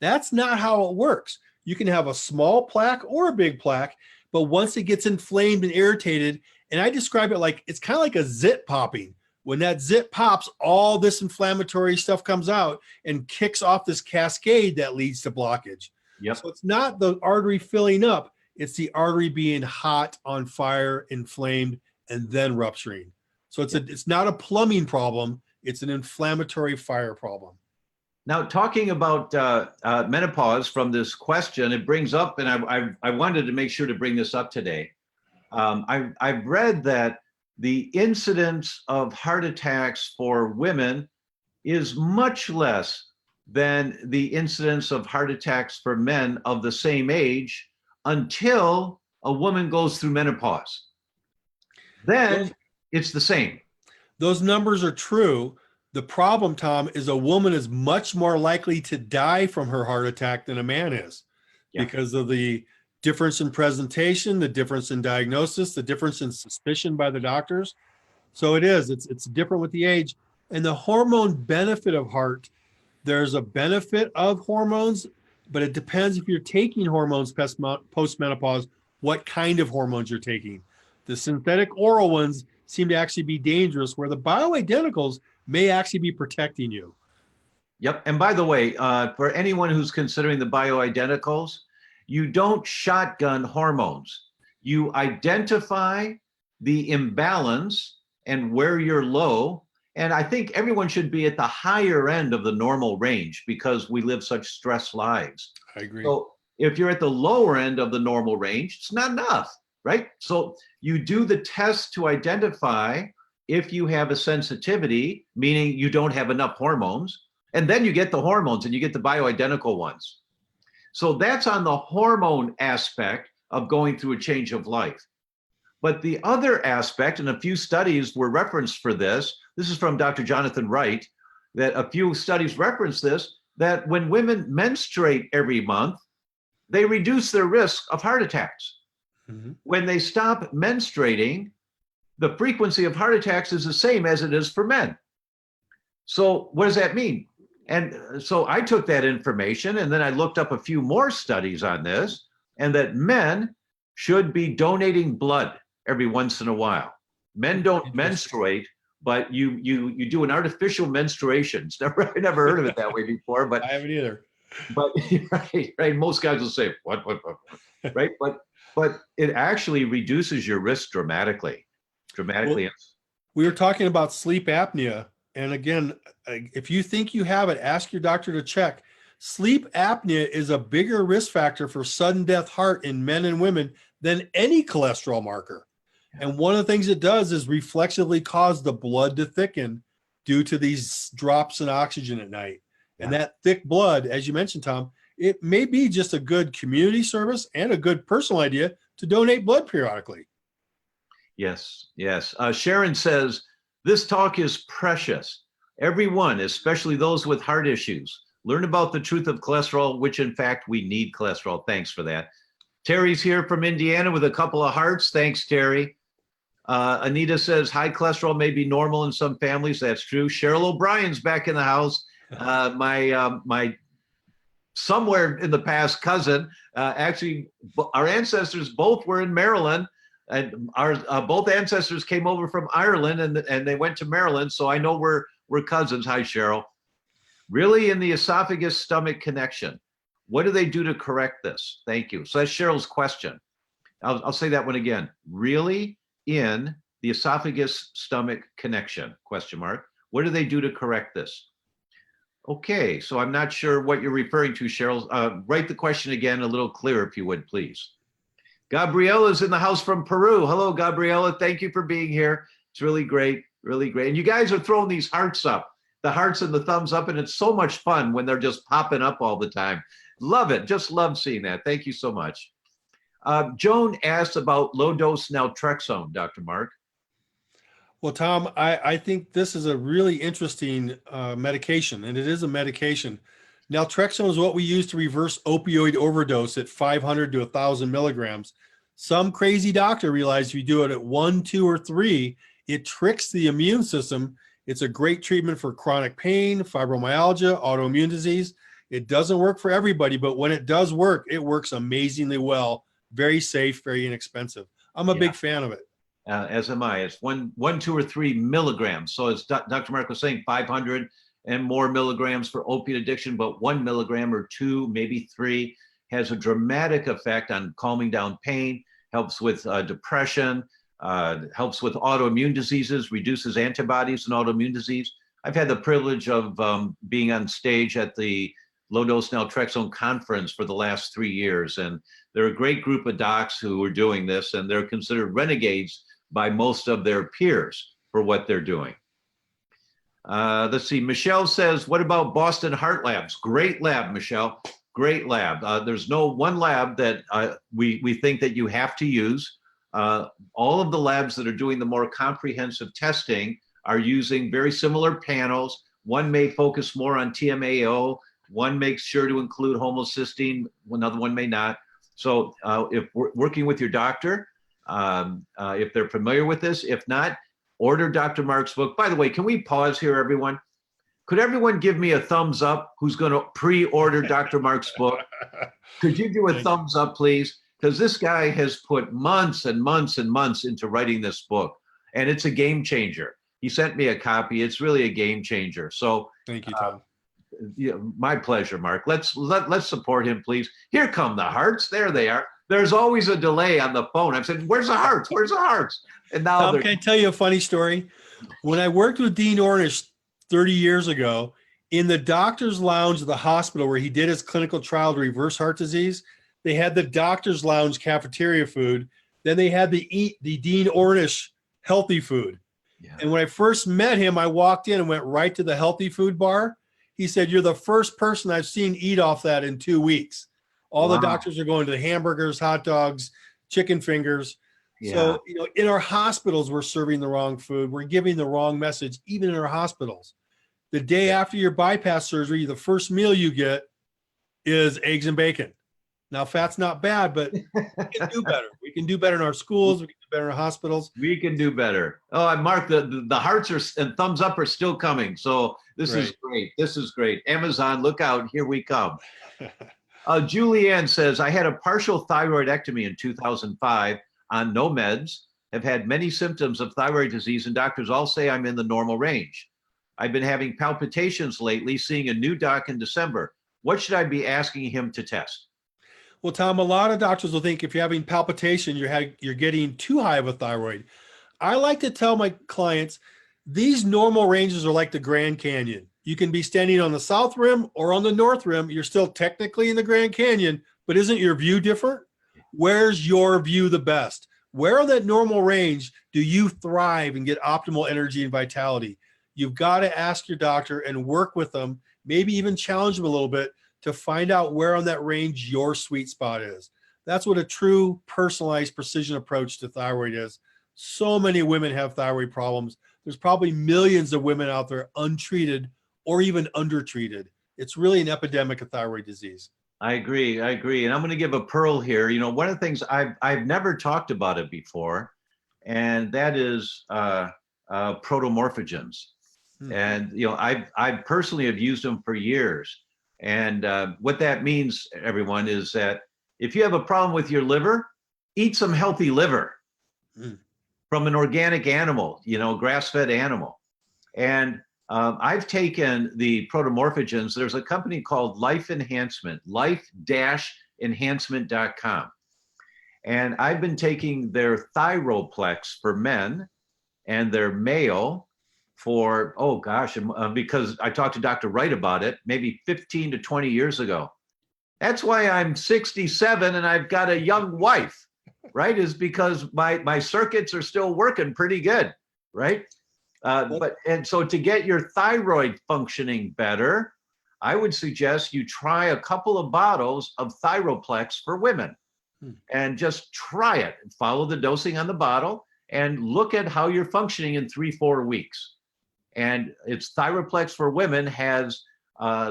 That's not how it works. You can have a small plaque or a big plaque, but once it gets inflamed and irritated, and I describe it like, it's kind of like a zit popping. When that zit pops, all this inflammatory stuff comes out and kicks off this cascade that leads to blockage. Yep. So it's not the artery filling up, it's the artery being hot, on fire, inflamed, and then rupturing. So it's not a plumbing problem, it's an inflammatory fire problem. Now, talking about menopause from this question, it brings up, and I wanted to make sure to bring this up today. I've read that the incidence of heart attacks for women is much less than the incidence of heart attacks for men of the same age until a woman goes through menopause. then it's the same. Those numbers are true. The problem, Tom, is a woman is much more likely to die from her heart attack than a man is because of the difference in presentation, the difference in diagnosis, the difference in suspicion by the doctors. So it's different with the age. And the hormone benefit of heart, there's a benefit of hormones, but it depends if you're taking hormones post-menopause, what kind of hormones you're taking. The synthetic oral ones seem to actually be dangerous, where the bioidenticals may actually be protecting you. Yep. And by the way, for anyone who's considering the bioidenticals, you don't shotgun hormones. You identify the imbalance and where you're low. And I think everyone should be at the higher end of the normal range because we live such stressed lives. I agree. So if you're at the lower end of the normal range, it's not enough, right? So you do the test to identify if you have a sensitivity, meaning you don't have enough hormones, and then you get the hormones and you get the bioidentical ones. So that's on the hormone aspect of going through a change of life. But the other aspect, and a few studies were referenced for this, this is from Dr. Jonathan Wright, that a few studies reference this, that when women menstruate every month, they reduce their risk of heart attacks. Mm-hmm. When they stop menstruating, the frequency of heart attacks is the same as it is for men. So what does that mean? And so I took that information and then I looked up a few more studies on this, and that men should be donating blood every once in a while. Men don't menstruate, but you do an artificial menstruation. I never heard of it that way before, but I haven't either. But right. Most guys will say, what? Right? But it actually reduces your risk dramatically. Well, we were talking about sleep apnea. And again, if you think you have it, ask your doctor to check. Sleep apnea is a bigger risk factor for sudden death heart in men and women than any cholesterol marker. And one of the things it does is reflexively cause the blood to thicken due to these drops in oxygen at night. And that thick blood, as you mentioned, Tom, it may be just a good community service and a good personal idea to donate blood periodically. Yes. Sharon says, this talk is precious. Everyone, especially those with heart issues, learn about the truth of cholesterol, which in fact we need cholesterol. Thanks for that. Terry's here from Indiana with a couple of hearts. Thanks, Terry. Anita says, high cholesterol may be normal in some families. That's true. Cheryl O'Brien's back in the house. My somewhere in the past cousin, actually, our ancestors both were in Maryland. And our both ancestors came over from Ireland and they went to Maryland. So I know we're cousins. Hi, Cheryl. Really in the esophagus stomach connection. What do they do to correct this? Thank you. So that's Cheryl's question. I'll say that one again. Really in the esophagus stomach connection, question mark. What do they do to correct this? Okay, so I'm not sure what you're referring to, Cheryl. Write the question again a little clearer, if you would, please. Gabriela's in the house from Peru. Hello, Gabriela. Thank you for being here. It's really great, really great. And you guys are throwing these hearts up, the hearts and the thumbs up, and it's so much fun when they're just popping up all the time. Love it. Just love seeing that. Thank you so much. Joan asked about low-dose naltrexone, Dr. Mark. Well, Tom, I think this is a really interesting medication, and it is a medication. Naltrexone is what we use to reverse opioid overdose at 500 to 1,000 milligrams. Some crazy doctor realized if you do it at 1, 2, or 3, it tricks the immune system. It's a great treatment for chronic pain, fibromyalgia, autoimmune disease. It doesn't work for everybody, but when it does work, it works amazingly well. Very safe, very inexpensive. I'm a big fan of it. As am I. It's 1, 2, or 3 milligrams. So as Dr. Mark was saying, 500 and more milligrams for opiate addiction, but 1 milligram or 2, maybe 3, has a dramatic effect on calming down pain, helps with depression, helps with autoimmune diseases, reduces antibodies in autoimmune disease. I've had the privilege of being on stage at the low-dose naltrexone conference for the last 3 years, and they're a great group of docs who are doing this, and they're considered renegades by most of their peers for what they're doing. Let's see, Michelle says, what about Boston Heart Labs? Great lab, Michelle, great lab. There's no one lab that we think that you have to use. all of the labs that are doing the more comprehensive testing are using very similar panels. One may focus more on TMAO. One makes sure to include homocysteine. Another one may not. So if we're working with your doctor, if they're familiar with this, if not, order Dr. Mark's book. By the way, can we pause here, everyone? Could everyone give me a thumbs up who's going to pre-order Dr. Mark's book? Could you do a thumbs up, please? Because this guy has put months and months and months into writing this book, and it's a game changer. He sent me a copy. It's really a game changer. So thank you, Tom. Yeah, my pleasure, Mark. Let's support him, please. Here come the hearts. There they are. There's always a delay on the phone. I've said, "Where's the hearts? Where's the hearts?" And now, Tom, can I tell you a funny story? When I worked with Dean Ornish 30 years ago, in the doctor's lounge of the hospital where he did his clinical trial to reverse heart disease, they had the doctor's lounge cafeteria food. Then they had the Dean Ornish healthy food. Yeah. And when I first met him, I walked in and went right to the healthy food bar. He said, "You're the first person I've seen eat off that in 2 weeks. All the doctors are going to the hamburgers, hot dogs, chicken fingers." Yeah. So, in our hospitals, we're serving the wrong food. We're giving the wrong message, even in our hospitals. The day after your bypass surgery, the first meal you get is eggs and bacon. Now, fat's not bad, but we can do better. We can do better in our schools. We can do better in our hospitals. We can do better. Oh, and Mark, the hearts and thumbs up are still coming. So this is great. This is great. Amazon, look out. Here we come. Julianne says, "I had a partial thyroidectomy in 2005 on no meds, have had many symptoms of thyroid disease, and doctors all say I'm in the normal range. I've been having palpitations lately, seeing a new doc in December. What should I be asking him to test?" Well, Tom, a lot of doctors will think if you're having palpitation, you're getting too high of a thyroid. I like to tell my clients, these normal ranges are like the Grand Canyon. You can be standing on the south rim or on the north rim. You're still technically in the Grand Canyon, but isn't your view different? Where's your view the best? Where on that normal range do you thrive and get optimal energy and vitality? You've got to ask your doctor and work with them, maybe even challenge them a little bit to find out where on that range your sweet spot is. That's what a true personalized precision approach to thyroid is. So many women have thyroid problems. There's probably millions of women out there untreated or even undertreated. It's really an epidemic of thyroid disease. I agree. And I'm going to give a pearl here. One of the things I've never talked about it before, and that is protomorphogens. And I personally have used them for years. And what that means, everyone, is that if you have a problem with your liver, eat some healthy liver from an organic animal, grass-fed animal. And I've taken the protomorphogens. There's a company called Life Enhancement, life-enhancement.com. And I've been taking their Thyroplex for men and their male for, because I talked to Dr. Wright about it, maybe 15 to 20 years ago. That's why I'm 67 and I've got a young wife, right? Is because my circuits are still working pretty good, right? And so to get your thyroid functioning better, I would suggest you try a couple of bottles of Thyroplex for women and just try it and follow the dosing on the bottle and look at how you're functioning in 3-4 weeks. And it's Thyroplex for women has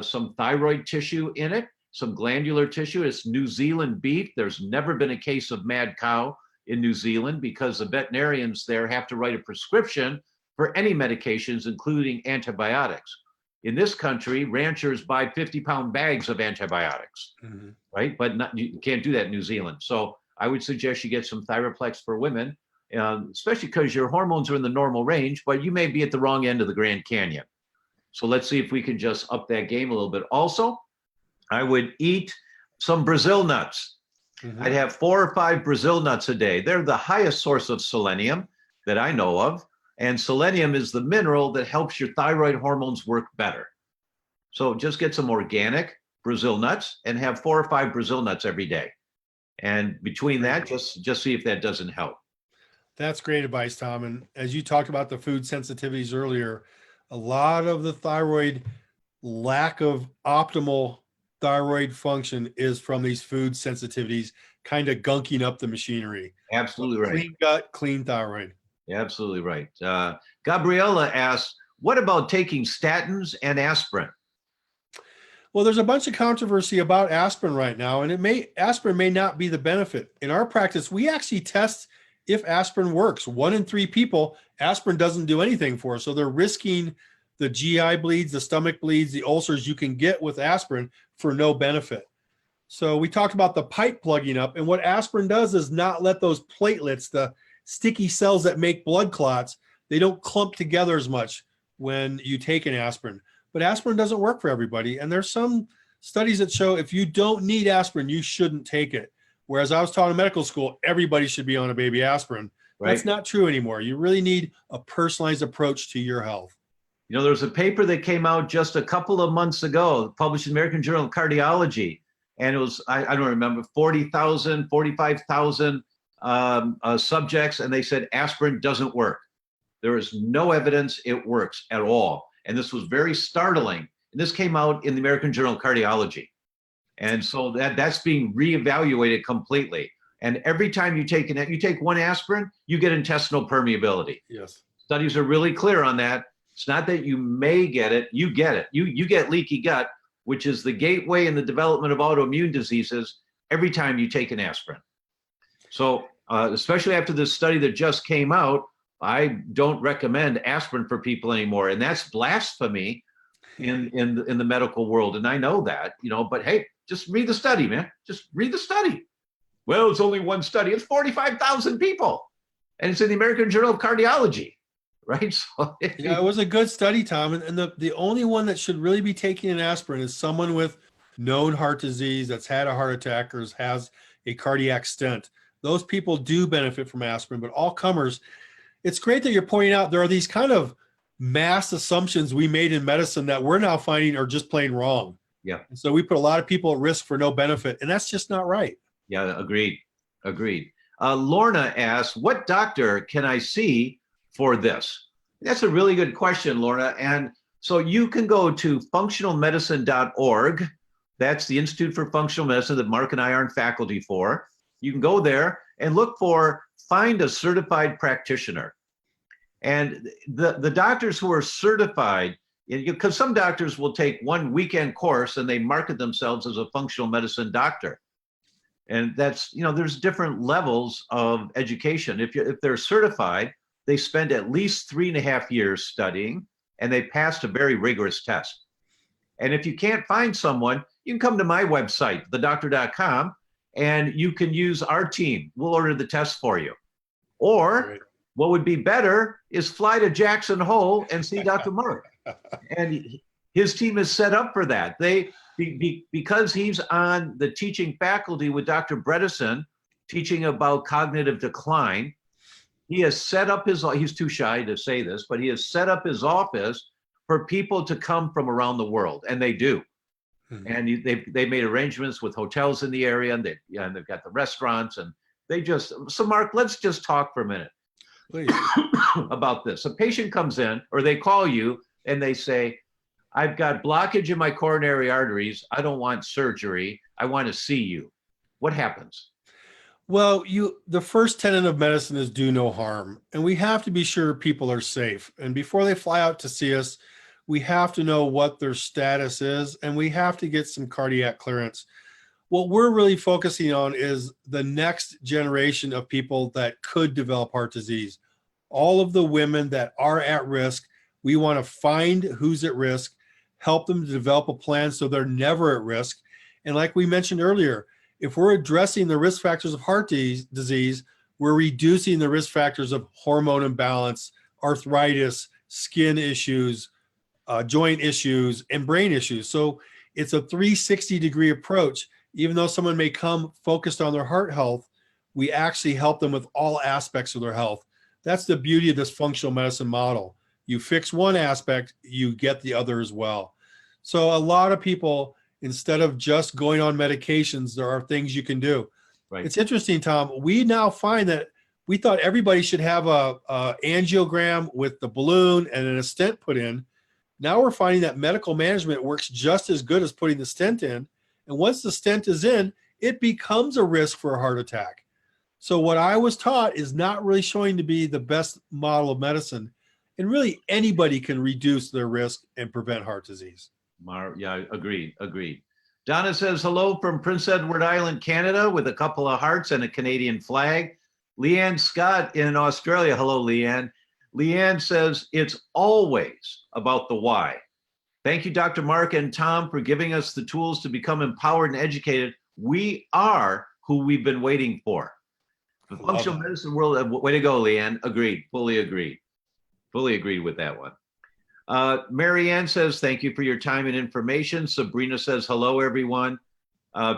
some thyroid tissue in it, some glandular tissue. It's New Zealand beef. There's never been a case of mad cow in New Zealand because the veterinarians there have to write a prescription for any medications, including antibiotics. In this country, ranchers buy 50-pound bags of antibiotics, right? But you can't do that in New Zealand. So I would suggest you get some Thyroplex for women, especially because your hormones are in the normal range, but you may be at the wrong end of the Grand Canyon. So let's see if we can just up that game a little bit. Also, I would eat some Brazil nuts. I'd have 4 or 5 Brazil nuts a day. They're the highest source of selenium that I know of. And selenium is the mineral that helps your thyroid hormones work better. So just get some organic Brazil nuts and have 4 or 5 Brazil nuts every day. And between that, just see if that doesn't help. That's great advice, Tom. And as you talked about the food sensitivities earlier, a lot of the thyroid lack of optimal thyroid function is from these food sensitivities kind of gunking up the machinery. Absolutely So right. clean gut, clean thyroid. Absolutely right. Gabriella asks, what about taking statins and aspirin? Well, there's a bunch of controversy about aspirin right now, and aspirin may not be the benefit. In our practice, we actually test if aspirin works. 1 in 3 people, aspirin doesn't do anything for. So they're risking the GI bleeds, the stomach bleeds, the ulcers you can get with aspirin for no benefit. So we talked about the pipe plugging up, and what aspirin does is not let those platelets, the sticky cells that make blood clots, they don't clump together as much when you take an aspirin. But aspirin doesn't work for everybody. And there's some studies that show if you don't need aspirin, you shouldn't take it. Whereas I was taught in medical school, everybody should be on a baby aspirin. Right. That's not true anymore. You really need a personalized approach to your health. You know, there was a paper that came out just a couple of months ago, published in the American Journal of Cardiology. And it was, I don't remember, 40,000, 45,000 subjects. And they said aspirin doesn't work. There is no evidence it works at all. And this was very startling. And this came out in the American Journal of Cardiology. And so that's being reevaluated completely. And every time you take one aspirin, you get intestinal permeability. Yes. Studies are really clear on that. It's not that you may get it, you get it. You get leaky gut, which is the gateway in the development of autoimmune diseases every time you take an aspirin. So especially after this study that just came out, I don't recommend aspirin for people anymore. And that's blasphemy in the medical world. And I know that, but hey, just read the study, man. Just read the study. Well, it's only one study. It's 45,000 people. And it's in the American Journal of Cardiology, right? So yeah, it was a good study, Tom. And the only one that should really be taking an aspirin is someone with known heart disease that's had a heart attack or has a cardiac stent. Those people do benefit from aspirin, but all comers, it's great that you're pointing out there are these kind of mass assumptions we made in medicine that we're now finding are just plain wrong. Yeah. And so we put a lot of people at risk for no benefit, and that's just not right. Yeah, agreed. Lorna asks, what doctor can I see for this? That's a really good question, Lorna. And so you can go to functionalmedicine.org. That's the Institute for Functional Medicine that Mark and I are in faculty for. You can go there and look for find a certified practitioner. And the doctors who are certified, because some doctors will take one weekend course and they market themselves as a functional medicine doctor. And that's, there's different levels of education. If they're certified, they spend at least 3.5 years studying, and they passed a very rigorous test. And if you can't find someone, you can come to my website, theDr.com, and you can use our team. We'll order the test for you. Or Great. What would be better is fly to Jackson Hole and see Dr. Mark. And his team is set up for that. Because he's on the teaching faculty with Dr. Bredesen, teaching about cognitive decline, he has set up he's too shy to say this, but he has set up his office for people to come from around the world, and they do. Mm-hmm. And they've made arrangements with hotels in the area, and they've got the restaurants, and so Mark, let's just talk for a minute. Please. About this. A patient comes in, or they call you, and they say, I've got blockage in my coronary arteries. I don't want surgery. I want to see you. What happens? Well, the first tenet of medicine is do no harm. And we have to be sure people are safe. And before they fly out to see us, we have to know what their status is, and we have to get some cardiac clearance. What we're really focusing on is the next generation of people that could develop heart disease. All of the women that are at risk, we want to find who's at risk, help them to develop a plan so they're never at risk. And like we mentioned earlier, if we're addressing the risk factors of heart disease, we're reducing the risk factors of hormone imbalance, arthritis, skin issues, joint issues, and brain issues. So it's a 360-degree approach. Even though someone may come focused on their heart health, we actually help them with all aspects of their health. That's the beauty of this functional medicine model. You fix one aspect, you get the other as well. So a lot of people, instead of just going on medications, there are things you can do. Right. It's interesting, Tom. We now find that we thought everybody should have a angiogram with the balloon and then a stent put in. Now we're finding that medical management works just as good as putting the stent in. And once the stent is in, it becomes a risk for a heart attack. So what I was taught is not really showing to be the best model of medicine. And really anybody can reduce their risk and prevent heart disease. Yeah, agreed. Donna says, hello from Prince Edward Island, Canada, with a couple of hearts and a Canadian flag. Leanne Scott in Australia. Hello, Leanne. Leanne says, it's always about the why. Thank you, Dr. Mark and Tom, for giving us the tools to become empowered and educated. We are who we've been waiting for. The functional medicine world, way to go, Leanne. Agreed, fully agreed. Fully agreed with that one. Mary Ann says, thank you for your time and information. Sabrina says, hello, everyone.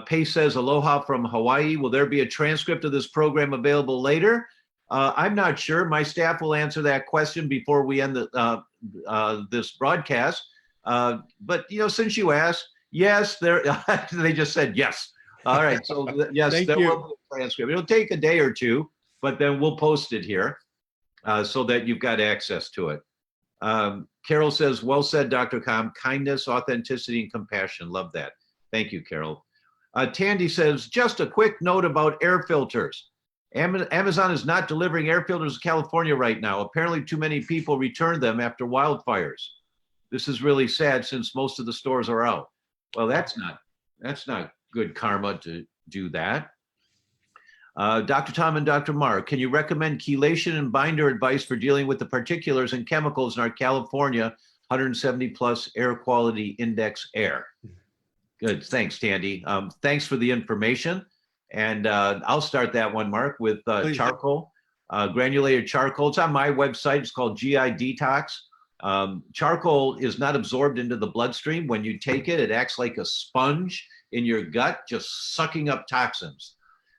Pace says, aloha from Hawaii. Will there be a transcript of this program available later? I'm not sure. My staff will answer that question before we end this broadcast. But, since you asked, yes, they just said yes. All right. So, yes, there will be a transcript. It'll take a day or two, but then we'll post it here so that you've got access to it. Carol says, well said, Dr. Com. Kindness, authenticity, and compassion. Love that. Thank you, Carol. Tandy says, just a quick note about air filters. Amazon is not delivering air filters to California right now. Apparently, too many people returned them after wildfires. This is really sad since most of the stores are out. Well, that's not good karma to do that. Dr. Tom and Dr. Mark, can you recommend chelation and binder advice for dealing with the particulars and chemicals in our California 170 plus air quality index air? Good, thanks, Tandy. Thanks for the information. And I'll start that one, Mark, with charcoal, granulated charcoal. It's on my website. It's called GI Detox. Charcoal is not absorbed into the bloodstream. When you take it, it acts like a sponge in your gut, just sucking up toxins.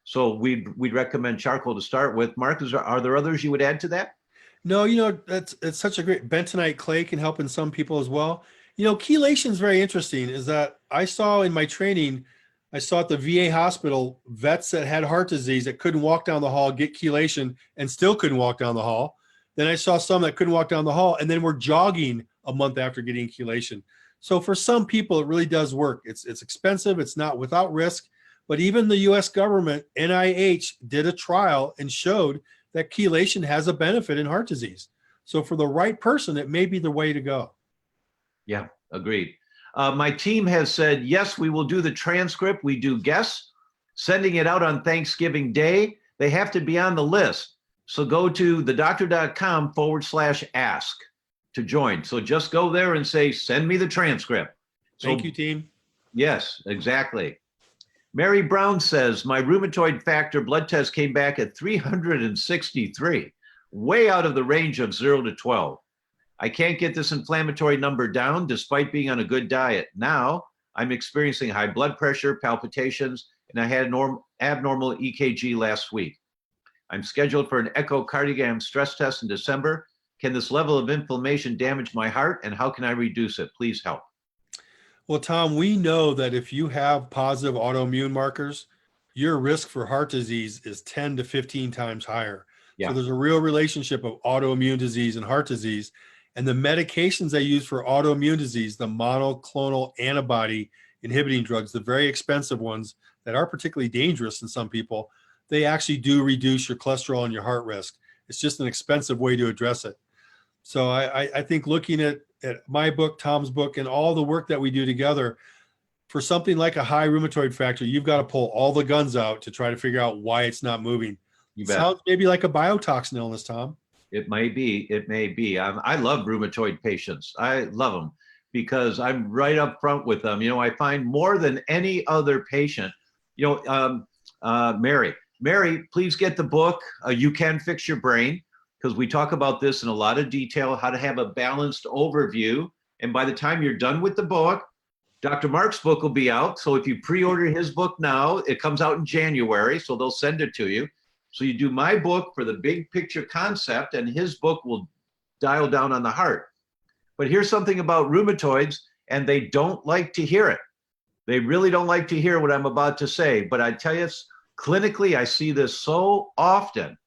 So we'd recommend charcoal to start with. Mark, are there others you would add to that? No, it's such a great bentonite clay can help in some people as well. Chelation is very interesting. Is that I saw in my training, I saw at the VA hospital vets that had heart disease that couldn't walk down the hall, get chelation, and still couldn't walk down the hall. Then I saw some that couldn't walk down the hall and then were jogging a month after getting chelation. So for some people, it really does work. It's expensive. It's not without risk. But even the U.S. government, NIH, did a trial and showed that chelation has a benefit in heart disease. So for the right person, it may be the way to go. Yeah, agreed. My team has said, yes, we will do the transcript. We do guests, sending it out on Thanksgiving Day. They have to be on the list. So go to theDr.com /ask to join. So just go there and say, send me the transcript. Thank you, team. Yes, exactly. Mary Brown says, my rheumatoid factor blood test came back at 363, way out of the range of 0 to 12. I can't get this inflammatory number down despite being on a good diet. Now I'm experiencing high blood pressure, palpitations, and I had an abnormal EKG last week. I'm scheduled for an echocardiogram stress test in December. Can this level of inflammation damage my heart, and how can I reduce it? Please help. Well, Tom, we know that if you have positive autoimmune markers, your risk for heart disease is 10 to 15 times higher. Yeah. So there's a real relationship of autoimmune disease and heart disease. And the medications they use for autoimmune disease, the monoclonal antibody inhibiting drugs, the very expensive ones that are particularly dangerous in some people, they actually do reduce your cholesterol and your heart risk. It's just an expensive way to address it. So I think looking at my book, Tom's book, and all the work that we do together, for something like a high rheumatoid factor, you've got to pull all the guns out to try to figure out why it's not moving. It sounds maybe like a biotoxin illness, Tom. It may be. It may be. I love rheumatoid patients. I love them because I'm right up front with them. I find more than any other patient, Mary, please get the book. You Can Fix Your Brain, because we talk about this in a lot of detail, how to have a balanced overview. And by the time you're done with the book, Dr. Mark's book will be out. So if you pre-order his book now, it comes out in January, so they'll send it to you. So you do my book for the big picture concept, and his book will dial down on the heart. But here's something about rheumatoids, and they don't like to hear it. They really don't like to hear what I'm about to say. But I tell you, clinically, I see this so often,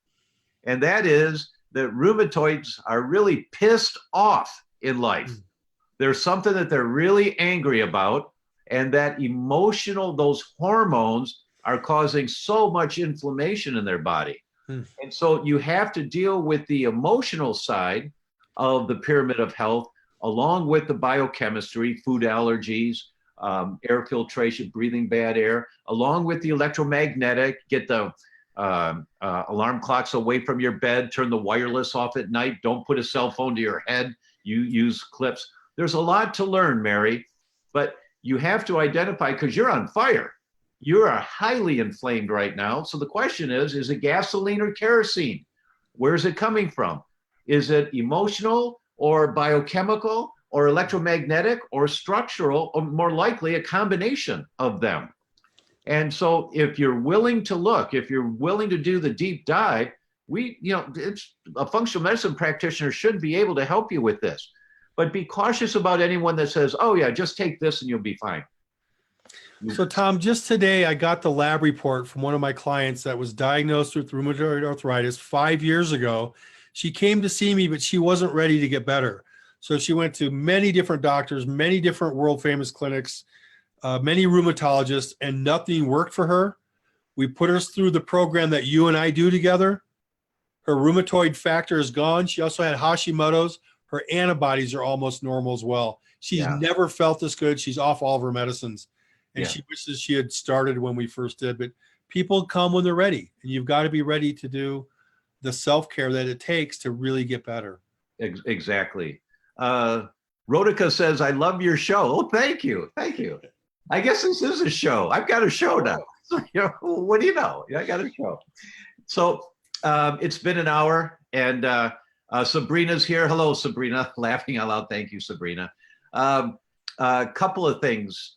and that is that rheumatoids are really pissed off in life. There's something that they're really angry about, And that emotional, those hormones are causing so much inflammation in their body. And so you have to deal with the emotional side of the pyramid of health, along with the biochemistry, food allergies, air filtration, breathing bad air, along with the electromagnetic, get the alarm clocks away from your bed, turn the wireless off at night, don't put a cell phone to your head, you use clips. There's a lot to learn, Mary, but you have to identify, because you're on fire. You are highly inflamed right now. So the question is it gasoline or kerosene? Where's it coming from? Is it emotional or biochemical or electromagnetic or structural, or more likely a combination of them? And so if you're willing to look, if you're willing to do the deep dive, it's a functional medicine practitioner should be able to help you with this. But be cautious about anyone that says, oh yeah, just take this and you'll be fine. So Tom, just today I got the lab report from one of my clients that was diagnosed with rheumatoid arthritis 5 years ago. She came to see me, but she wasn't ready to get better. So she went to many different doctors, many different world famous clinics, many rheumatologists, and nothing worked for her. We put her through the program that you and I do together. Her rheumatoid factor is gone. She also had Hashimoto's. Her antibodies are almost normal as well. She's never felt this good. She's off all of her medicines. And she wishes she had started when we first did. But people come when they're ready. And you've got to be ready to do the self-care that it takes to really get better. Exactly. Rodica says, I love your show. Oh, thank you. Thank you. I guess this is a show. I've got a show now. So, what do you know? I got a show. So it's been an hour, and Sabrina's here. Hello, Sabrina. Laughing out loud. Thank you, Sabrina. A couple of things.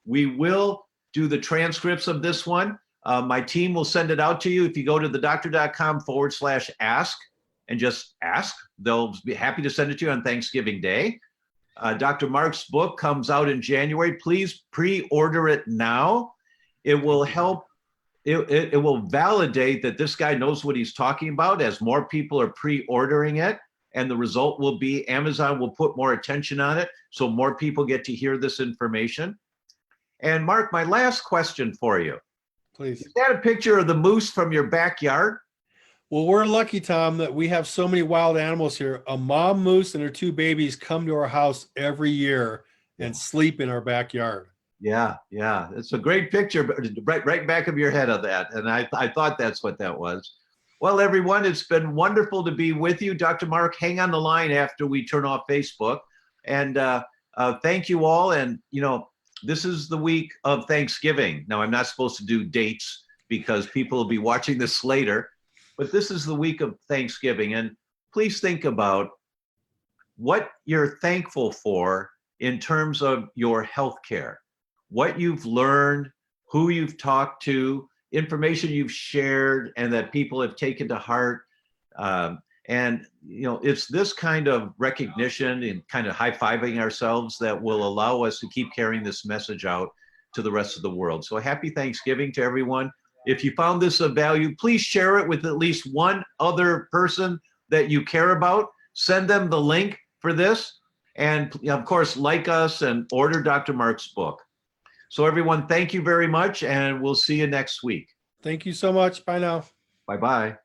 We will do the transcripts of this one. My team will send it out to you. If you go to thedr.com/ask and just ask, they'll be happy to send it to you on Thanksgiving Day. Dr. Mark's book comes out in January. Please pre-order it now. It will help. It will validate that this guy knows what he's talking about as more people are pre-ordering it. And the result will be Amazon will put more attention on it, so more people get to hear this information. And Mark, my last question for you. Please. Is that a picture of the moose from your backyard? Well, we're lucky, Tom, that we have so many wild animals here. A mom moose and her 2 babies come to our house every year and sleep in our backyard. Yeah. It's a great picture, but right back of your head of that. And I thought that's what that was. Well, everyone, it's been wonderful to be with you. Dr. Mark, hang on the line after we turn off Facebook. And thank you all. And, this is the week of Thanksgiving. Now, I'm not supposed to do dates because people will be watching this later, but this is the week of Thanksgiving. And please think about what you're thankful for in terms of your health care, what you've learned, who you've talked to, information you've shared and that people have taken to heart. And, it's this kind of recognition and kind of high-fiving ourselves that will allow us to keep carrying this message out to the rest of the world. So happy Thanksgiving to everyone. If you found this of value, please share it with at least one other person that you care about. Send them the link for this. And of course, like us and order Dr. Mark's book. So everyone, thank you very much. And we'll see you next week. Thank you so much. Bye now. Bye-bye.